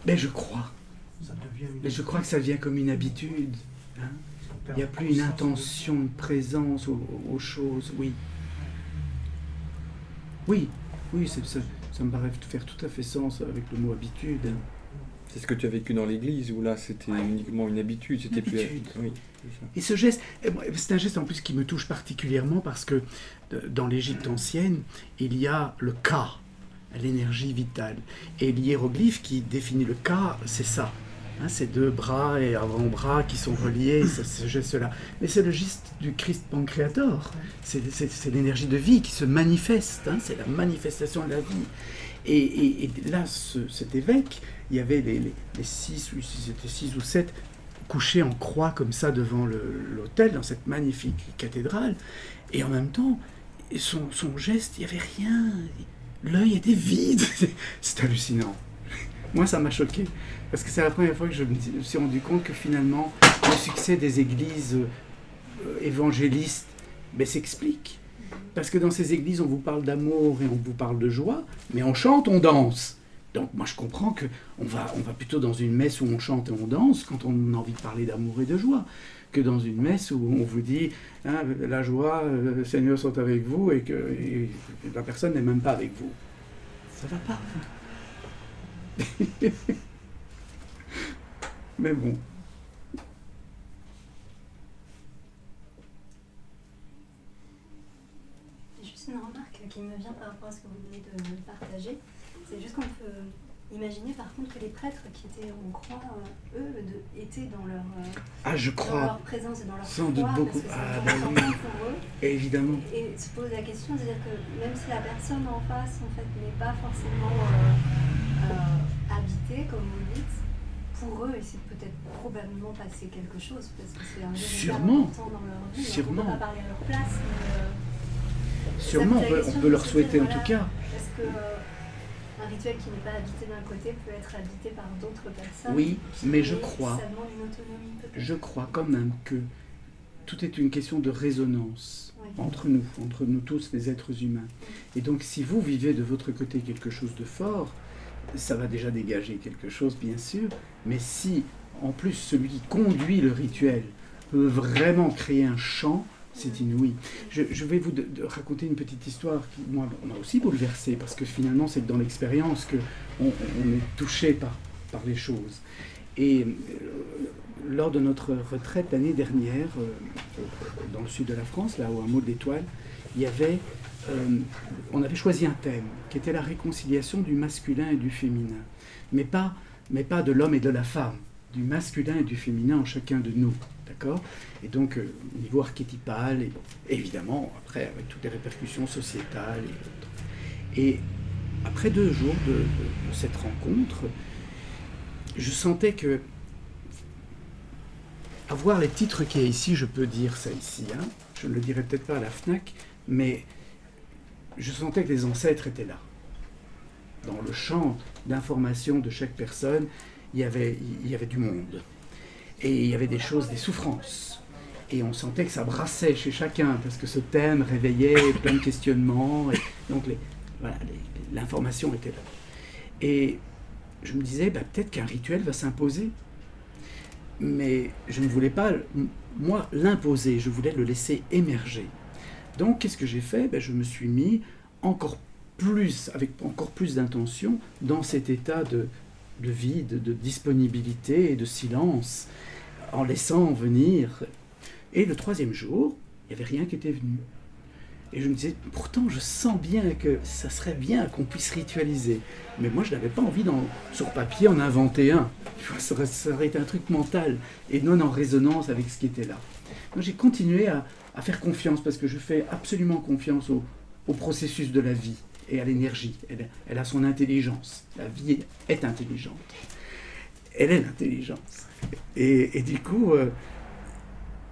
Mais je crois.
Ça devient une
Mais je crois que ça devient comme une habitude. Hein. Il n'y a plus une intention de présence aux choses, oui. Oui, ça me paraît faire tout à fait sens avec le mot habitude.
C'est ce que tu as vécu dans l'église, où là c'était uniquement une habitude, c'était plus... Oui, c'est ça.
Et ce geste, c'est un geste en plus qui me touche particulièrement parce que dans l'Égypte ancienne, il y a le Ka, l'énergie vitale. Et l'hiéroglyphe qui définit le Ka, c'est ça. Hein, ces 2 bras et avant-bras qui sont reliés, ce geste-là. Mais c'est le geste du Christ Pancréator. C'est l'énergie de vie qui se manifeste. Hein, c'est la manifestation de la vie. Et là, cet évêque, il y avait les 6 ou 7 couchés en croix comme ça devant l'autel, dans cette magnifique cathédrale. Et en même temps, son geste, il n'y avait rien. L'œil était vide. C'est hallucinant. Moi, ça m'a choqué. Parce que c'est la première fois que je me suis rendu compte que finalement, le succès des églises évangélistes s'explique. Parce que dans ces églises, on vous parle d'amour et on vous parle de joie, mais on chante, on danse. Donc moi, je comprends qu'on va plutôt dans une messe où on chante et on danse quand on a envie de parler d'amour et de joie, que dans une messe où on vous dit hein, la joie, le Seigneur soit avec vous et que la personne n'est même pas avec vous. Ça va pas. Mais bon.
Juste une remarque qui me vient par rapport à ce que vous venez de partager. C'est juste qu'on peut imaginer par contre que les prêtres qui étaient en croix, eux, étaient dans leur, dans leur présence et dans leur
sans doute beaucoup.
Parce que c'est important pour eux.
Évidemment.
Et se pose la question, c'est-à-dire que même si la personne en face en fait, n'est pas forcément habitée, comme vous dites, pour eux, il s'est peut-être probablement passé quelque chose, parce que c'est un véritable important dans leur vie.
Sûrement.
On ne peut pas parler à leur place, mais...
Sûrement, on peut leur souhaiter en tout cas.
Est-ce que un rituel qui n'est pas habité d'un côté peut être habité par d'autres personnes?
Oui, mais je crois...
Ça demande une autonomie peut-être.
Je crois quand même que tout est une question de résonance entre nous tous, les êtres humains. Et donc, si vous vivez de votre côté quelque chose de fort, ça va déjà dégager quelque chose, bien sûr, mais si, en plus, celui qui conduit le rituel peut vraiment créer un champ, c'est inouï. Je vais vous raconter une petite histoire qui, moi, m'a aussi bouleversé, parce que finalement, c'est dans l'expérience qu'on est touché par les choses. Et lors de notre retraite l'année dernière, dans le sud de la France, là, au hameau de l'Étoile, il y avait... on avait choisi un thème qui était la réconciliation du masculin et du féminin, mais pas de l'homme et de la femme, du masculin et du féminin en chacun de nous, d'accord? Et donc au niveau archétypal, et bon, évidemment après avec toutes les répercussions sociétales et autres. Et après 2 jours de cette rencontre, je sentais que à voir les titres qu'il y a ici, je peux dire ça ici, hein, je ne le dirai peut-être pas à la FNAC, mais je sentais que les ancêtres étaient là. Dans le champ d'information de chaque personne, il y avait du monde. Et il y avait des choses, des souffrances. Et on sentait que ça brassait chez chacun, parce que ce thème réveillait plein de questionnements. Et donc l'information était là. Et je me disais, peut-être qu'un rituel va s'imposer. Mais je ne voulais pas, moi, l'imposer, je voulais le laisser émerger. Donc, qu'est-ce que j'ai fait? Je me suis mis avec encore plus d'intention, dans cet état de vide, de disponibilité et de silence, en laissant venir. Et le 3e jour, il n'y avait rien qui était venu. Et je me disais, pourtant, je sens bien que ça serait bien qu'on puisse ritualiser. Mais moi, je n'avais pas envie, sur papier, en inventer un. Ça aurait été un truc mental, et non en résonance avec ce qui était là. Donc, j'ai continué à faire confiance, parce que je fais absolument confiance au processus de la vie et à l'énergie. Elle a son intelligence. La vie est intelligente. Elle est l'intelligence. Et du coup,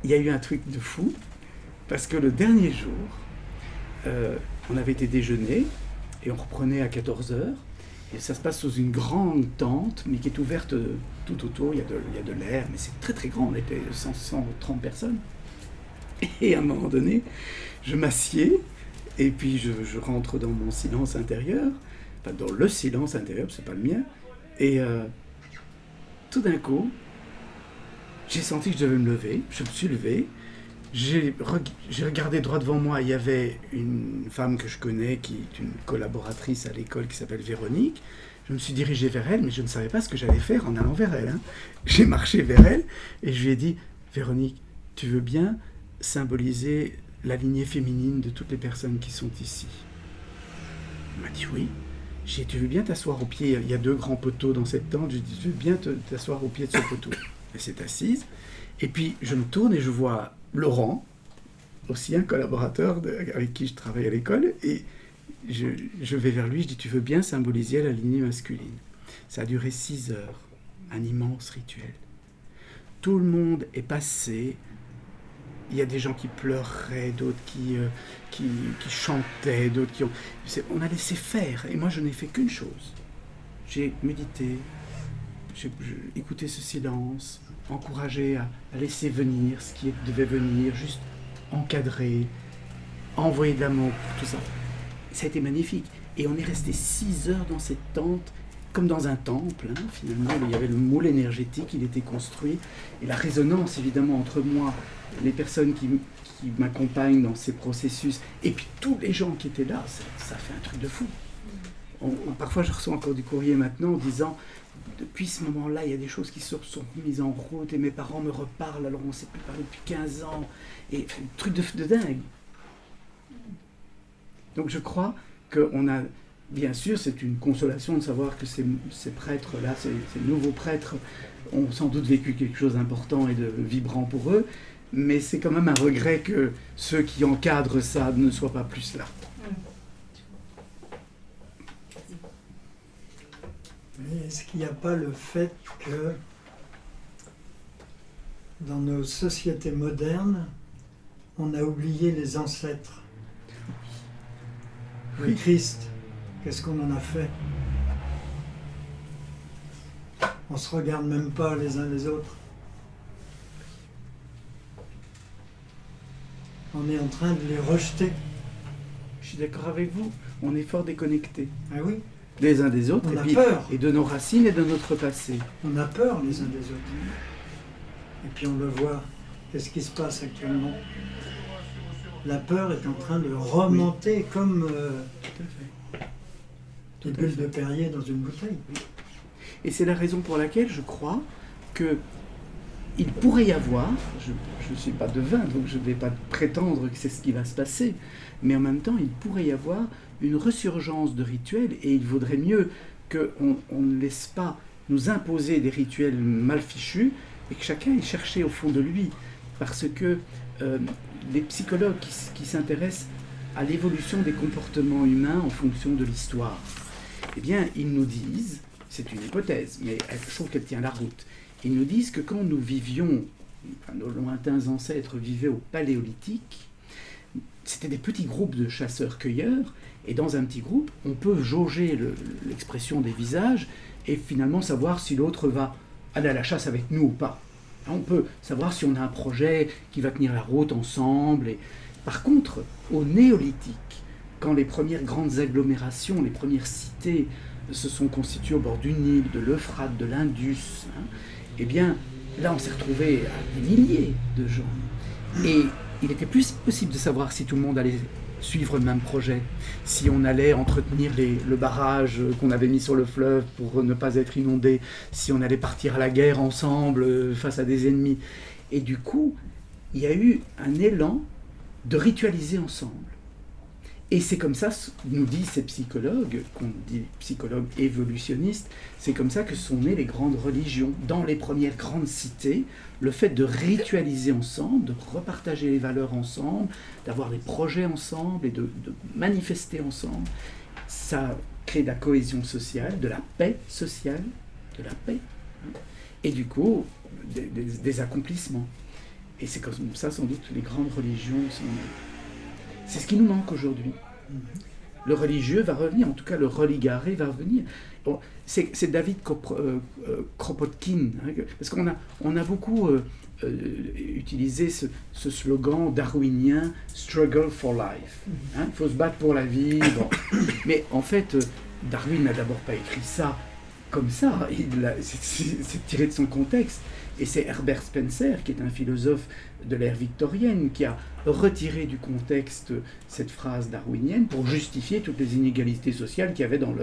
il y a eu un truc de fou, parce que le dernier jour, on avait été déjeuner et on reprenait à 14h, et ça se passe sous une grande tente, mais qui est ouverte tout autour. Il y a de l'air, mais c'est très très grand. On était 130 personnes. Et à un moment donné, je m'assieds et puis je rentre dans mon silence intérieur, enfin dans le silence intérieur, c'est pas le mien, et tout d'un coup, j'ai senti que je devais me lever. Je me suis levé. J'ai regardé droit devant moi, il y avait une femme que je connais, qui est une collaboratrice à l'école, qui s'appelle Véronique. Je me suis dirigé vers elle, mais je ne savais pas ce que j'allais faire en allant vers elle. J'ai marché vers elle et je lui ai dit, Véronique, tu veux bien symboliser la lignée féminine de toutes les personnes qui sont ici? Elle m'a dit oui. J'ai dit, tu veux bien t'asseoir au pied? Il y a 2 grands poteaux dans cette tente. J'ai dit, tu veux bien t'asseoir au pied de ce poteau? Elle s'est assise. Et puis je me tourne et je vois Laurent, aussi un collaborateur avec qui je travaille à l'école, et je vais vers lui, je dis, tu veux bien symboliser la lignée masculine? Ça a duré 6 heures, un immense rituel. Tout le monde est passé, il y a des gens qui pleuraient, d'autres qui chantaient, d'autres qui ont... On a laissé faire, et moi je n'ai fait qu'une chose. J'ai médité, j'ai écouté ce silence, encouragé à laisser venir ce qui devait venir, juste encadrer, envoyer de l'amour pour tout ça. Ça a été magnifique. Et on est resté 6 heures dans cette tente, comme dans un temple, finalement. Il y avait le moule énergétique, il était construit. Et la résonance, évidemment, entre moi, les personnes qui m'accompagnent dans ces processus, et puis tous les gens qui étaient là, ça fait un truc de fou. Parfois, je reçois encore du courrier maintenant en disant, depuis ce moment-là, il y a des choses qui se sont mises en route et mes parents me reparlent, alors on ne s'est plus parlé depuis 15 ans. Et un truc de dingue. Donc je crois qu'on a, bien sûr, c'est une consolation de savoir que ces prêtres-là, ces nouveaux prêtres, ont sans doute vécu quelque chose d'important et de vibrant pour eux, mais c'est quand même un regret que ceux qui encadrent ça ne soient pas plus là.
Mais est-ce qu'il n'y a pas le fait que dans nos sociétés modernes, on a oublié les ancêtres? Le Christ, qu'est-ce qu'on en a fait? On ne se regarde même pas les uns les autres. On est en train de les rejeter.
Je suis d'accord avec vous, on est fort déconnectés.
Ah oui?
Les uns des autres,
On a peur.
Et de nos racines et de notre passé.
On a peur les uns des autres. Et puis on le voit. Qu'est-ce qui se passe actuellement? La peur est en train de remonter comme des bulles de Perrier dans une bouteille.
Et c'est la raison pour laquelle je crois que il pourrait y avoir, je ne suis pas devin, donc je ne vais pas prétendre que c'est ce qui va se passer, mais en même temps, il pourrait y avoir une resurgence de rituels, et il vaudrait mieux qu'on ne laisse pas nous imposer des rituels mal fichus, et que chacun ait cherché au fond de lui, parce que les psychologues qui s'intéressent à l'évolution des comportements humains en fonction de l'histoire, eh bien, ils nous disent, c'est une hypothèse, mais je trouve qu'elle tient la route, ils nous disent que quand nous vivions, enfin, nos lointains ancêtres vivaient au Paléolithique, c'était des petits groupes de chasseurs-cueilleurs, et dans un petit groupe, on peut jauger l'expression des visages et finalement savoir si l'autre va aller à la chasse avec nous ou pas. On peut savoir si on a un projet qui va tenir la route ensemble. Par contre, au Néolithique, quand les premières grandes agglomérations, les premières cités se sont constitués au bord du Nil, de l'Euphrate, de l'Indus, hein, eh bien, là, on s'est retrouvé à des milliers de gens. Et il était plus possible de savoir si tout le monde allait suivre le même projet, si on allait entretenir le barrage qu'on avait mis sur le fleuve pour ne pas être inondé, si on allait partir à la guerre ensemble face à des ennemis. Et du coup, il y a eu un élan de ritualiser ensemble. Et c'est comme ça, nous disent ces psychologues, qu'on dit psychologues évolutionnistes, c'est comme ça que sont nées les grandes religions. Dans les premières grandes cités, le fait de ritualiser ensemble, de repartager les valeurs ensemble, d'avoir des projets ensemble et de manifester ensemble, ça crée de la cohésion sociale, de la paix sociale, de la paix, et du coup, des accomplissements. Et c'est comme ça, sans doute, que les grandes religions sont... C'est ce qui nous manque aujourd'hui. Le religieux va revenir, en tout cas le religaré va revenir. Bon, c'est David Kropotkin, hein, parce qu'on a beaucoup utilisé ce slogan darwinien « struggle for life hein, ». Il faut se battre pour la vie. Bon. Mais en fait, Darwin n'a d'abord pas écrit ça comme ça, c'est tiré de son contexte. Et c'est Herbert Spencer, qui est un philosophe de l'ère victorienne, qui a retiré du contexte cette phrase darwinienne pour justifier toutes les inégalités sociales qu'il y avait dans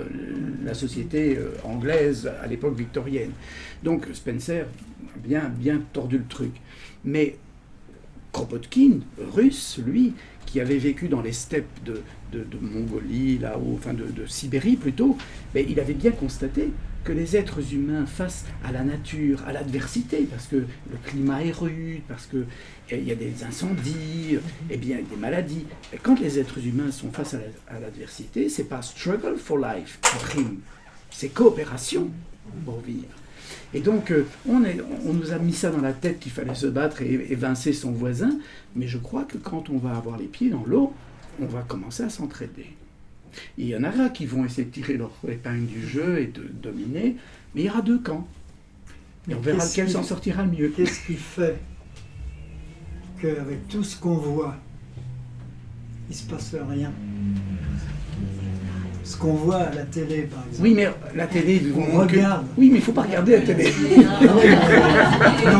la société anglaise à l'époque victorienne. Donc Spencer a bien tordu le truc. Mais Kropotkin, russe, lui, qui avait vécu dans les steppes de Mongolie, là-haut, enfin de Sibérie plutôt, mais il avait bien constaté que les êtres humains face à la nature, à l'adversité, parce que le climat est rude, parce qu'il y a des incendies, et bien des maladies. Et quand les êtres humains sont face à l'adversité, c'est pas struggle for life qui prime, c'est coopération pour vivre. Et donc, on nous a mis ça dans la tête qu'il fallait se battre et évincer son voisin, mais je crois que quand on va avoir les pieds dans l'eau, on va commencer à s'entraider. Il y en aura qui vont essayer de tirer leur épingle du jeu et de dominer, mais il y aura deux camps. Et on verra lequel s'en sortira le mieux.
Qu'est-ce qui fait qu'avec tout ce qu'on voit, il ne se passe rien? Ce qu'on voit à la télé, par exemple.
Oui, mais la télé...
On regarde.
Oui, mais il ne faut pas regarder la télé.
Non,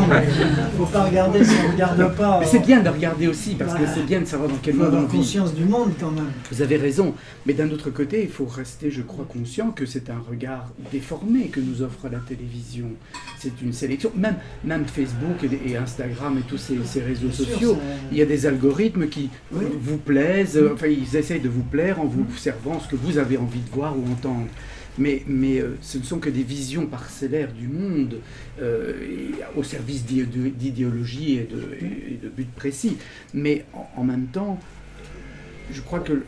mais il ne faut pas regarder si on ne regarde pas.
Mais c'est bien de regarder aussi, parce que c'est bien de savoir dans quel monde on vit.
Il faut avoir conscience du monde, quand même.
Vous avez raison. Mais d'un autre côté, il faut rester, je crois, conscient que c'est un regard déformé que nous offre la télévision. C'est une sélection. Même Facebook et Instagram et tous ces réseaux sociaux, il y a des algorithmes qui vous plaisent. Enfin, ils essayent de vous plaire en vous servant ce que vous avez envie de voir ou entendre. Mais ce ne sont que des visions parcellaires du monde au service d'idéologie et de buts précis. Mais en même temps, je crois que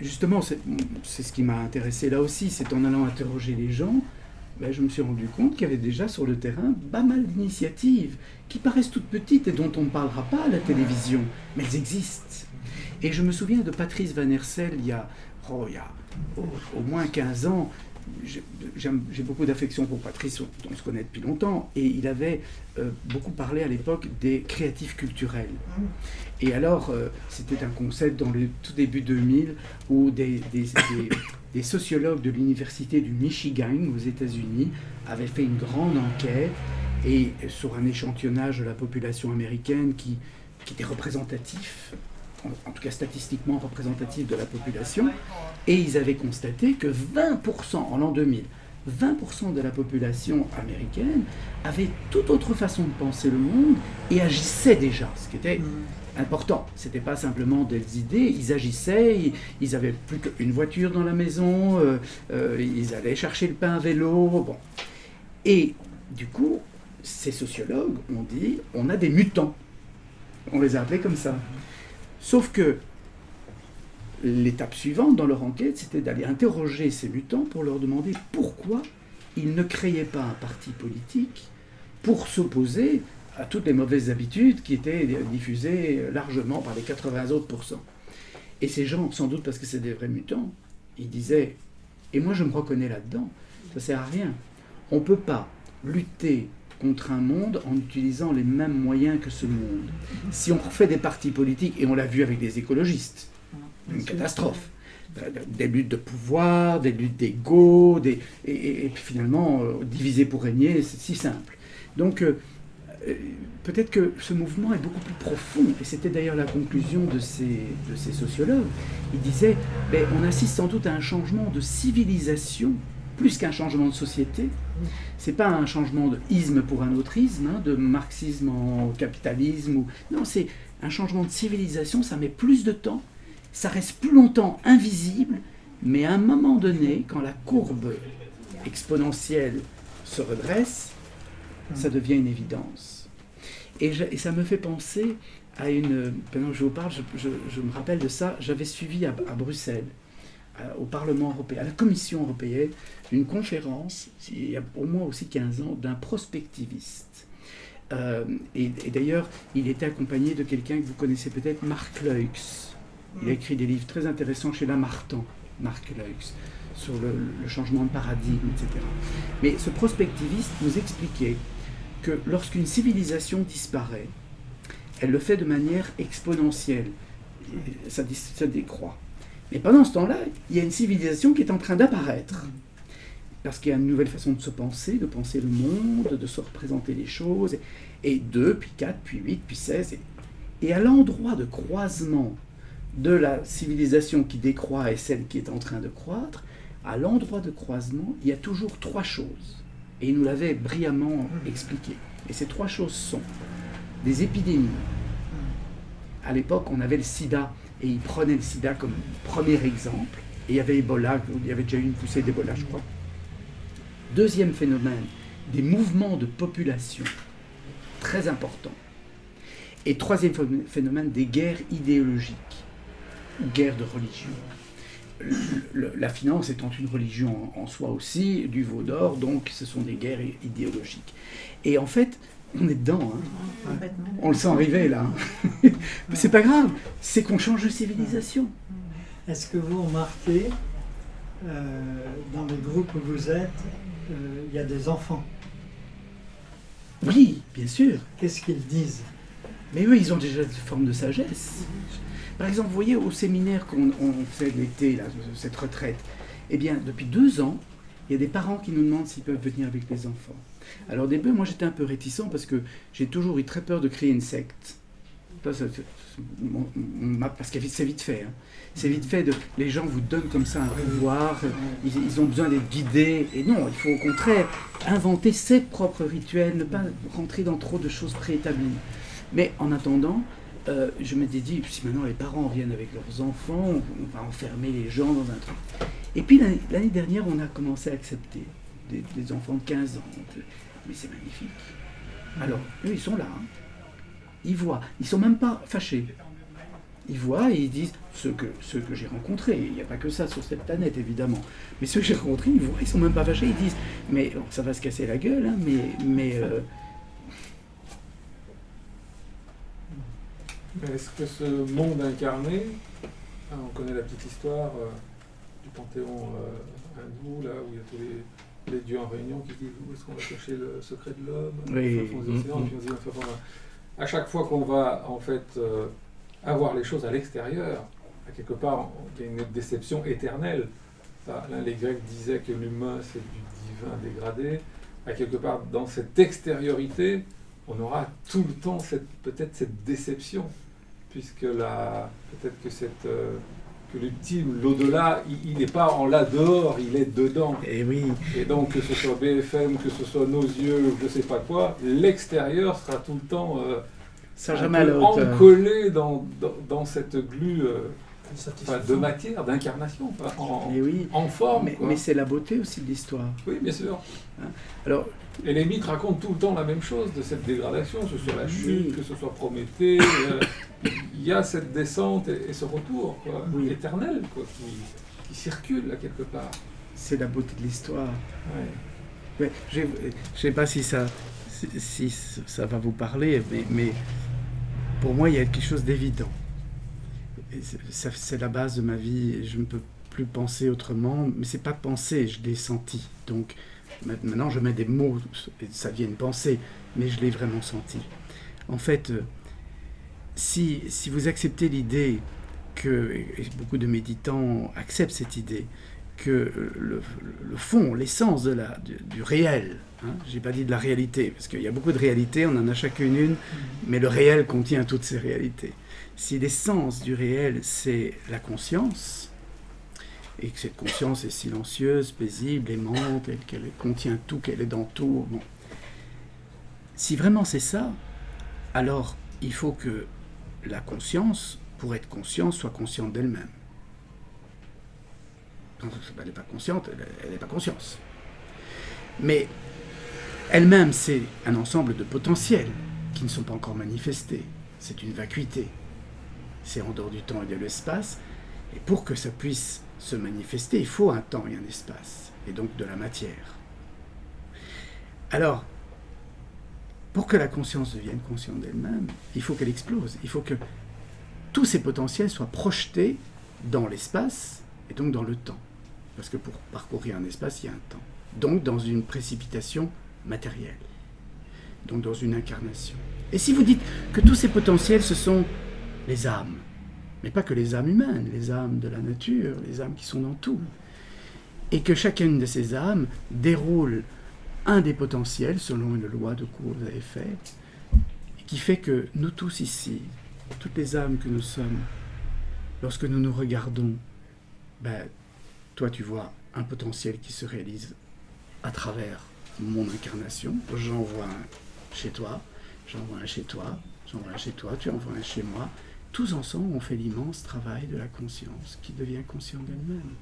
justement, c'est ce qui m'a intéressé là aussi, c'est en allant interroger les gens, je me suis rendu compte qu'il y avait déjà sur le terrain pas mal d'initiatives qui paraissent toutes petites et dont on ne parlera pas à la télévision, mais elles existent. Et je me souviens de Patrice Van Hersel il y a au moins 15 ans. J'ai beaucoup d'affection pour Patrice, on se connaît depuis longtemps, et il avait beaucoup parlé à l'époque des créatifs culturels. Et alors, c'était un concept dans le tout début 2000 où des sociologues de l'université du Michigan aux États-Unis avaient fait une grande enquête et sur un échantillonnage de la population américaine qui était représentatif, en tout cas statistiquement représentatif de la population, et ils avaient constaté que 20%, en l'an 2000, 20% de la population américaine avait toute autre façon de penser le monde et agissait déjà, ce qui était important. Ce n'était pas simplement des idées, ils agissaient, ils n'avaient plus qu'une voiture dans la maison, ils allaient chercher le pain à vélo, bon. Et du coup, ces sociologues ont dit, on a des mutants. On les a appelés comme ça. Sauf que l'étape suivante dans leur enquête, c'était d'aller interroger ces mutants pour leur demander pourquoi ils ne créaient pas un parti politique pour s'opposer à toutes les mauvaises habitudes qui étaient diffusées largement par les 80 autres pourcents. Et ces gens, sans doute parce que c'est des vrais mutants, ils disaient, et moi je me reconnais là-dedans, ça ne sert à rien. On ne peut pas lutter contre un monde en utilisant les mêmes moyens que ce monde. Si on refait des partis politiques, et on l'a vu avec les écologistes, une catastrophe. des luttes de pouvoir, des luttes d'ego, et puis finalement, diviser pour régner, c'est si simple. Donc, peut-être que ce mouvement est beaucoup plus profond, et c'était d'ailleurs la conclusion de ces sociologues. Ils disaient, on assiste sans doute à un changement de civilisation, plus qu'un changement de société. C'est pas un changement de isme pour un autre isme, de marxisme en capitalisme. Non, c'est un changement de civilisation, ça met plus de temps, ça reste plus longtemps invisible, mais à un moment donné, quand la courbe exponentielle se redresse, ça devient une évidence. Et ça me fait penser à pendant que je vous parle, je me rappelle de ça, j'avais suivi à Bruxelles, au Parlement européen, à la Commission européenne, une conférence, il y a au moins aussi 15 ans, d'un prospectiviste. Et d'ailleurs, il était accompagné de quelqu'un que vous connaissez peut-être, Marc Leux. Il a écrit des livres très intéressants chez Lamartine, Marc Leux, sur le changement de paradigme, etc. Mais ce prospectiviste nous expliquait que lorsqu'une civilisation disparaît, elle le fait de manière exponentielle. Ça décroît. Mais pendant ce temps-là, il y a une civilisation qui est en train d'apparaître. Parce qu'il y a une nouvelle façon de penser le monde, de se représenter les choses. Et 2, puis 4, puis 8, puis 16. Et à l'endroit de croisement de la civilisation qui décroît et celle qui est en train de croître, à l'endroit de croisement, il y a toujours 3 choses. Et il nous l'avait brillamment expliqué. Et ces 3 choses sont des épidémies. À l'époque, on avait le sida, et il prenait le sida comme premier exemple. Et il y avait Ebola, il y avait déjà eu une poussée d'Ebola, je crois. Deuxième phénomène, des mouvements de population très importants. Et troisième phénomène, des guerres idéologiques, ou guerres de religion. La finance étant une religion en soi aussi, du veau d'or, donc ce sont des guerres idéologiques. Et en fait, on est dedans, on le sent arriver là. Mais c'est pas grave, c'est qu'on change de civilisation.
Est-ce que vous remarquez, dans les groupes où vous êtes, il y a des enfants?
Oui, bien sûr.
Qu'est-ce qu'ils disent?
Mais eux, ils ont déjà une forme de sagesse. Par exemple, vous voyez, au séminaire qu'on fait l'été, là, cette retraite, eh bien, depuis 2 ans, il y a des parents qui nous demandent s'ils peuvent venir avec les enfants. Alors, au début, moi, j'étais un peu réticent parce que j'ai toujours eu très peur de créer une secte. Parce que c'est vite fait. C'est vite fait. Les gens vous donnent comme ça un pouvoir, ils ont besoin d'être guidés. Et non, il faut au contraire inventer ses propres rituels, ne pas rentrer dans trop de choses préétablies. Mais en attendant, je m'étais dit, si maintenant les parents viennent avec leurs enfants, on va enfermer les gens dans un truc. Et puis l'année dernière, on a commencé à accepter des enfants de 15 ans. Mais c'est magnifique. Alors, eux, ils sont là. Ils voient. Ils ne sont même pas fâchés. Ils voient et ils disent, ceux que j'ai rencontrés, il n'y a pas que ça sur cette planète, évidemment, mais ceux que j'ai rencontrés, ils voient, ils ne sont même pas fâchés, ils disent, mais bon, ça va se casser la gueule, mais
est-ce que ce monde incarné, on connaît la petite histoire du panthéon hindou, là où il y a tous les dieux en réunion qui disent où est-ce qu'on va chercher le secret de l'homme,
oui.
À chaque fois qu'on va en fait avoir les choses à l'extérieur, à quelque part il y a une déception éternelle. Les Grecs disaient que l'humain c'est du divin dégradé. À quelque part dans cette extériorité, on aura tout le temps peut-être cette déception, puisque peut-être que l'ultime, l'au-delà, il n'est pas en là dehors, il est dedans.
Et oui.
Et donc que ce soit BFM, que ce soit nos yeux, je ne sais pas quoi, l'extérieur sera tout le temps encollé dans cette glu de matière, d'incarnation, en forme.
Mais c'est la beauté aussi de l'histoire.
Oui, bien sûr.
Alors,
et les mythes racontent tout le temps la même chose, de cette dégradation, que ce soit la chute, que ce soit Prométhée. Il y a cette descente et ce retour éternel qui circule là quelque part.
C'est la beauté de l'histoire. Ouais. Je ne sais pas si ça va vous parler, mais pour moi, il y a quelque chose d'évident. C'est la base de ma vie, je ne peux plus penser autrement, mais c'est pas penser, je l'ai senti. Donc maintenant, je mets des mots, et ça vient une pensée, mais je l'ai vraiment senti. En fait, si vous acceptez l'idée et beaucoup de méditants acceptent cette idée, que le fond, l'essence du réel, hein, je n'ai pas dit de la réalité, parce qu'il y a beaucoup de réalités, on en a chacune une, mais le réel contient toutes ces réalités. Si l'essence du réel, c'est la conscience, et que cette conscience est silencieuse, paisible, aimante, qu'elle contient tout, qu'elle est dans tout, bon. Si vraiment c'est ça, alors il faut que la conscience, pour être consciente, soit consciente d'elle-même. Elle n'est pas consciente, elle n'est pas conscience. Mais elle-même, c'est un ensemble de potentiels qui ne sont pas encore manifestés. C'est une vacuité. C'est en dehors du temps et de l'espace. Et pour que ça puisse se manifester, il faut un temps et un espace, et donc de la matière. Alors, pour que la conscience devienne consciente d'elle-même, il faut qu'elle explose. Il faut que tous ces potentiels soient projetés dans l'espace et donc dans le temps. Parce que pour parcourir un espace, il y a un temps. Donc dans une précipitation matérielle. Donc dans une incarnation. Et si vous dites que tous ces potentiels, ce sont les âmes, mais pas que les âmes humaines, les âmes de la nature, les âmes qui sont dans tout, et que chacune de ces âmes déroule un des potentiels, selon une loi de cause à effet, qui fait que nous tous ici, toutes les âmes que nous sommes, lorsque nous nous regardons, toi tu vois un potentiel qui se réalise à travers mon incarnation, j'en vois un chez toi, j'en vois un chez toi, j'en vois un chez toi, tu en vois un chez moi. Tous ensemble, on fait l'immense travail de la conscience qui devient consciente d'elle-même.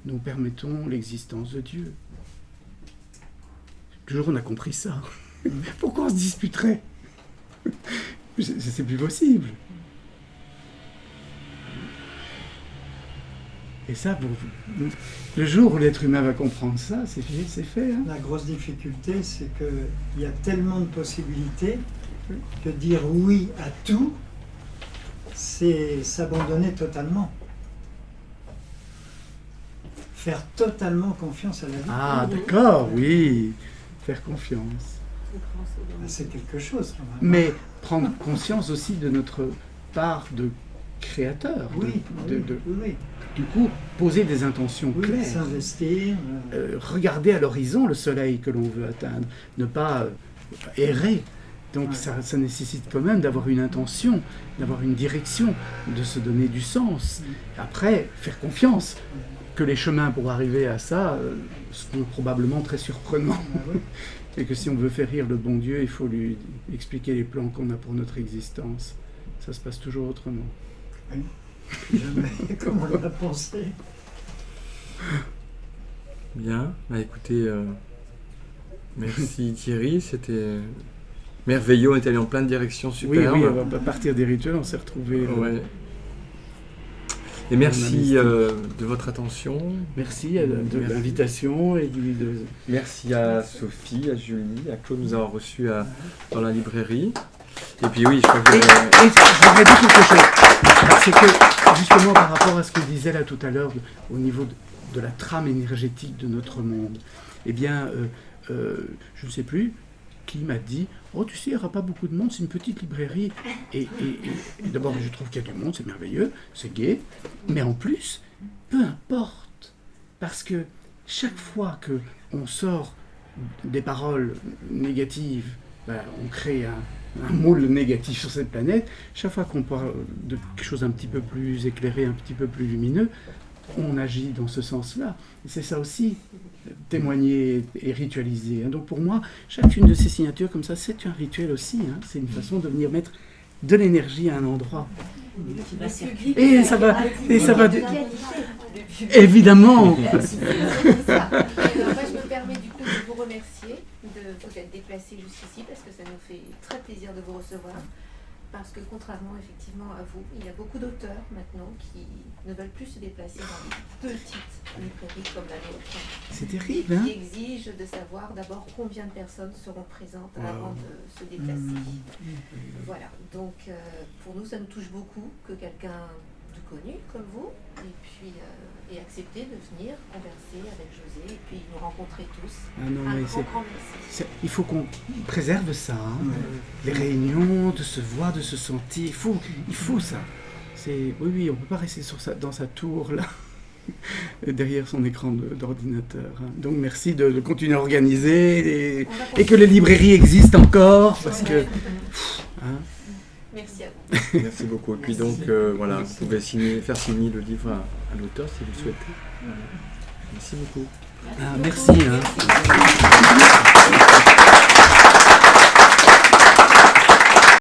Nous permettons l'existence de Dieu. Toujours on a compris ça. Pourquoi on se disputerait? C'est plus possible. Et ça, le jour où l'être humain va comprendre ça, c'est fait. Hein.
La grosse difficulté, c'est qu'il y a tellement de possibilités que dire oui à tout, c'est s'abandonner totalement. Faire totalement confiance à la vie.
Ah, d'accord, oui. Faire confiance.
C'est quelque chose, quand même.
Mais prendre conscience aussi de notre part de créateur.
Oui.
Du coup, poser des intentions claires.
S'investir.
Regarder à l'horizon le soleil que l'on veut atteindre. Ne pas errer. Donc ça nécessite quand même d'avoir une intention, d'avoir une direction, de se donner du sens. Après, faire confiance que les chemins pour arriver à ça seront probablement très surprenants. Et que si on veut faire rire le bon Dieu, il faut lui expliquer les plans qu'on a pour notre existence. Ça se passe toujours autrement.
Oui. Jamais comme on l'a pensé.
Bien, écoutez, merci Thierry, c'était merveilleux, on est allé en plein de directions superbes.
Oui, à partir des rituels, on s'est retrouvés.
Ouais. Et merci de votre attention.
Merci de l'invitation.
Merci à Sophie, à Julie, à Claude de nous avoir reçus dans la librairie. Et puis oui, je crois que...
Et je voudrais dire quelque chose. C'est que, justement, par rapport à ce que je disais là tout à l'heure, au niveau de la trame énergétique de notre monde, eh bien, je ne sais plus qui m'a dit « Oh, tu sais, il n'y aura pas beaucoup de monde, c'est une petite librairie. » Et d'abord, je trouve qu'il y a du monde, c'est merveilleux, c'est gai. Mais en plus, peu importe. Parce que chaque fois qu'on sort des paroles négatives, on crée un moule négatif sur cette planète. Chaque fois qu'on parle de quelque chose un petit peu plus éclairé, un petit peu plus lumineux, on agit dans ce sens-là. Et c'est ça aussi, témoigner et ritualiser. Donc pour moi, chacune de ces signatures comme ça, c'est un rituel aussi. C'est une façon de venir mettre de l'énergie à un endroit. Et ça va évidemment.
Moi, je me permets du coup de vous remercier de vous être déplacé jusqu'ici parce que ça nous fait très plaisir de vous recevoir. Parce que contrairement effectivement à vous, il y a beaucoup d'auteurs maintenant qui ne veulent plus se déplacer dans des petites librairies comme la nôtre.
C'est terrible, hein?
Qui exigent de savoir d'abord combien de personnes seront présentes avant de se déplacer. Voilà, donc pour nous ça nous touche beaucoup que quelqu'un de connu comme vous ait accepté de venir converser avec José et puis nous rencontrer tous.
Grand merci. Il faut qu'on préserve ça, les réunions, de se voir, de se sentir, il faut ça. rester... Oui, on ne peut pas rester dans sa tour, là, derrière son écran d'ordinateur. Hein. Donc merci de continuer à organiser et que les librairies existent encore, parce que... Hein.
Merci à vous.
Merci beaucoup. Et puis donc, voilà, vous pouvez faire signer le livre à l'auteur si vous le souhaitez. Merci beaucoup.
Merci. Hein.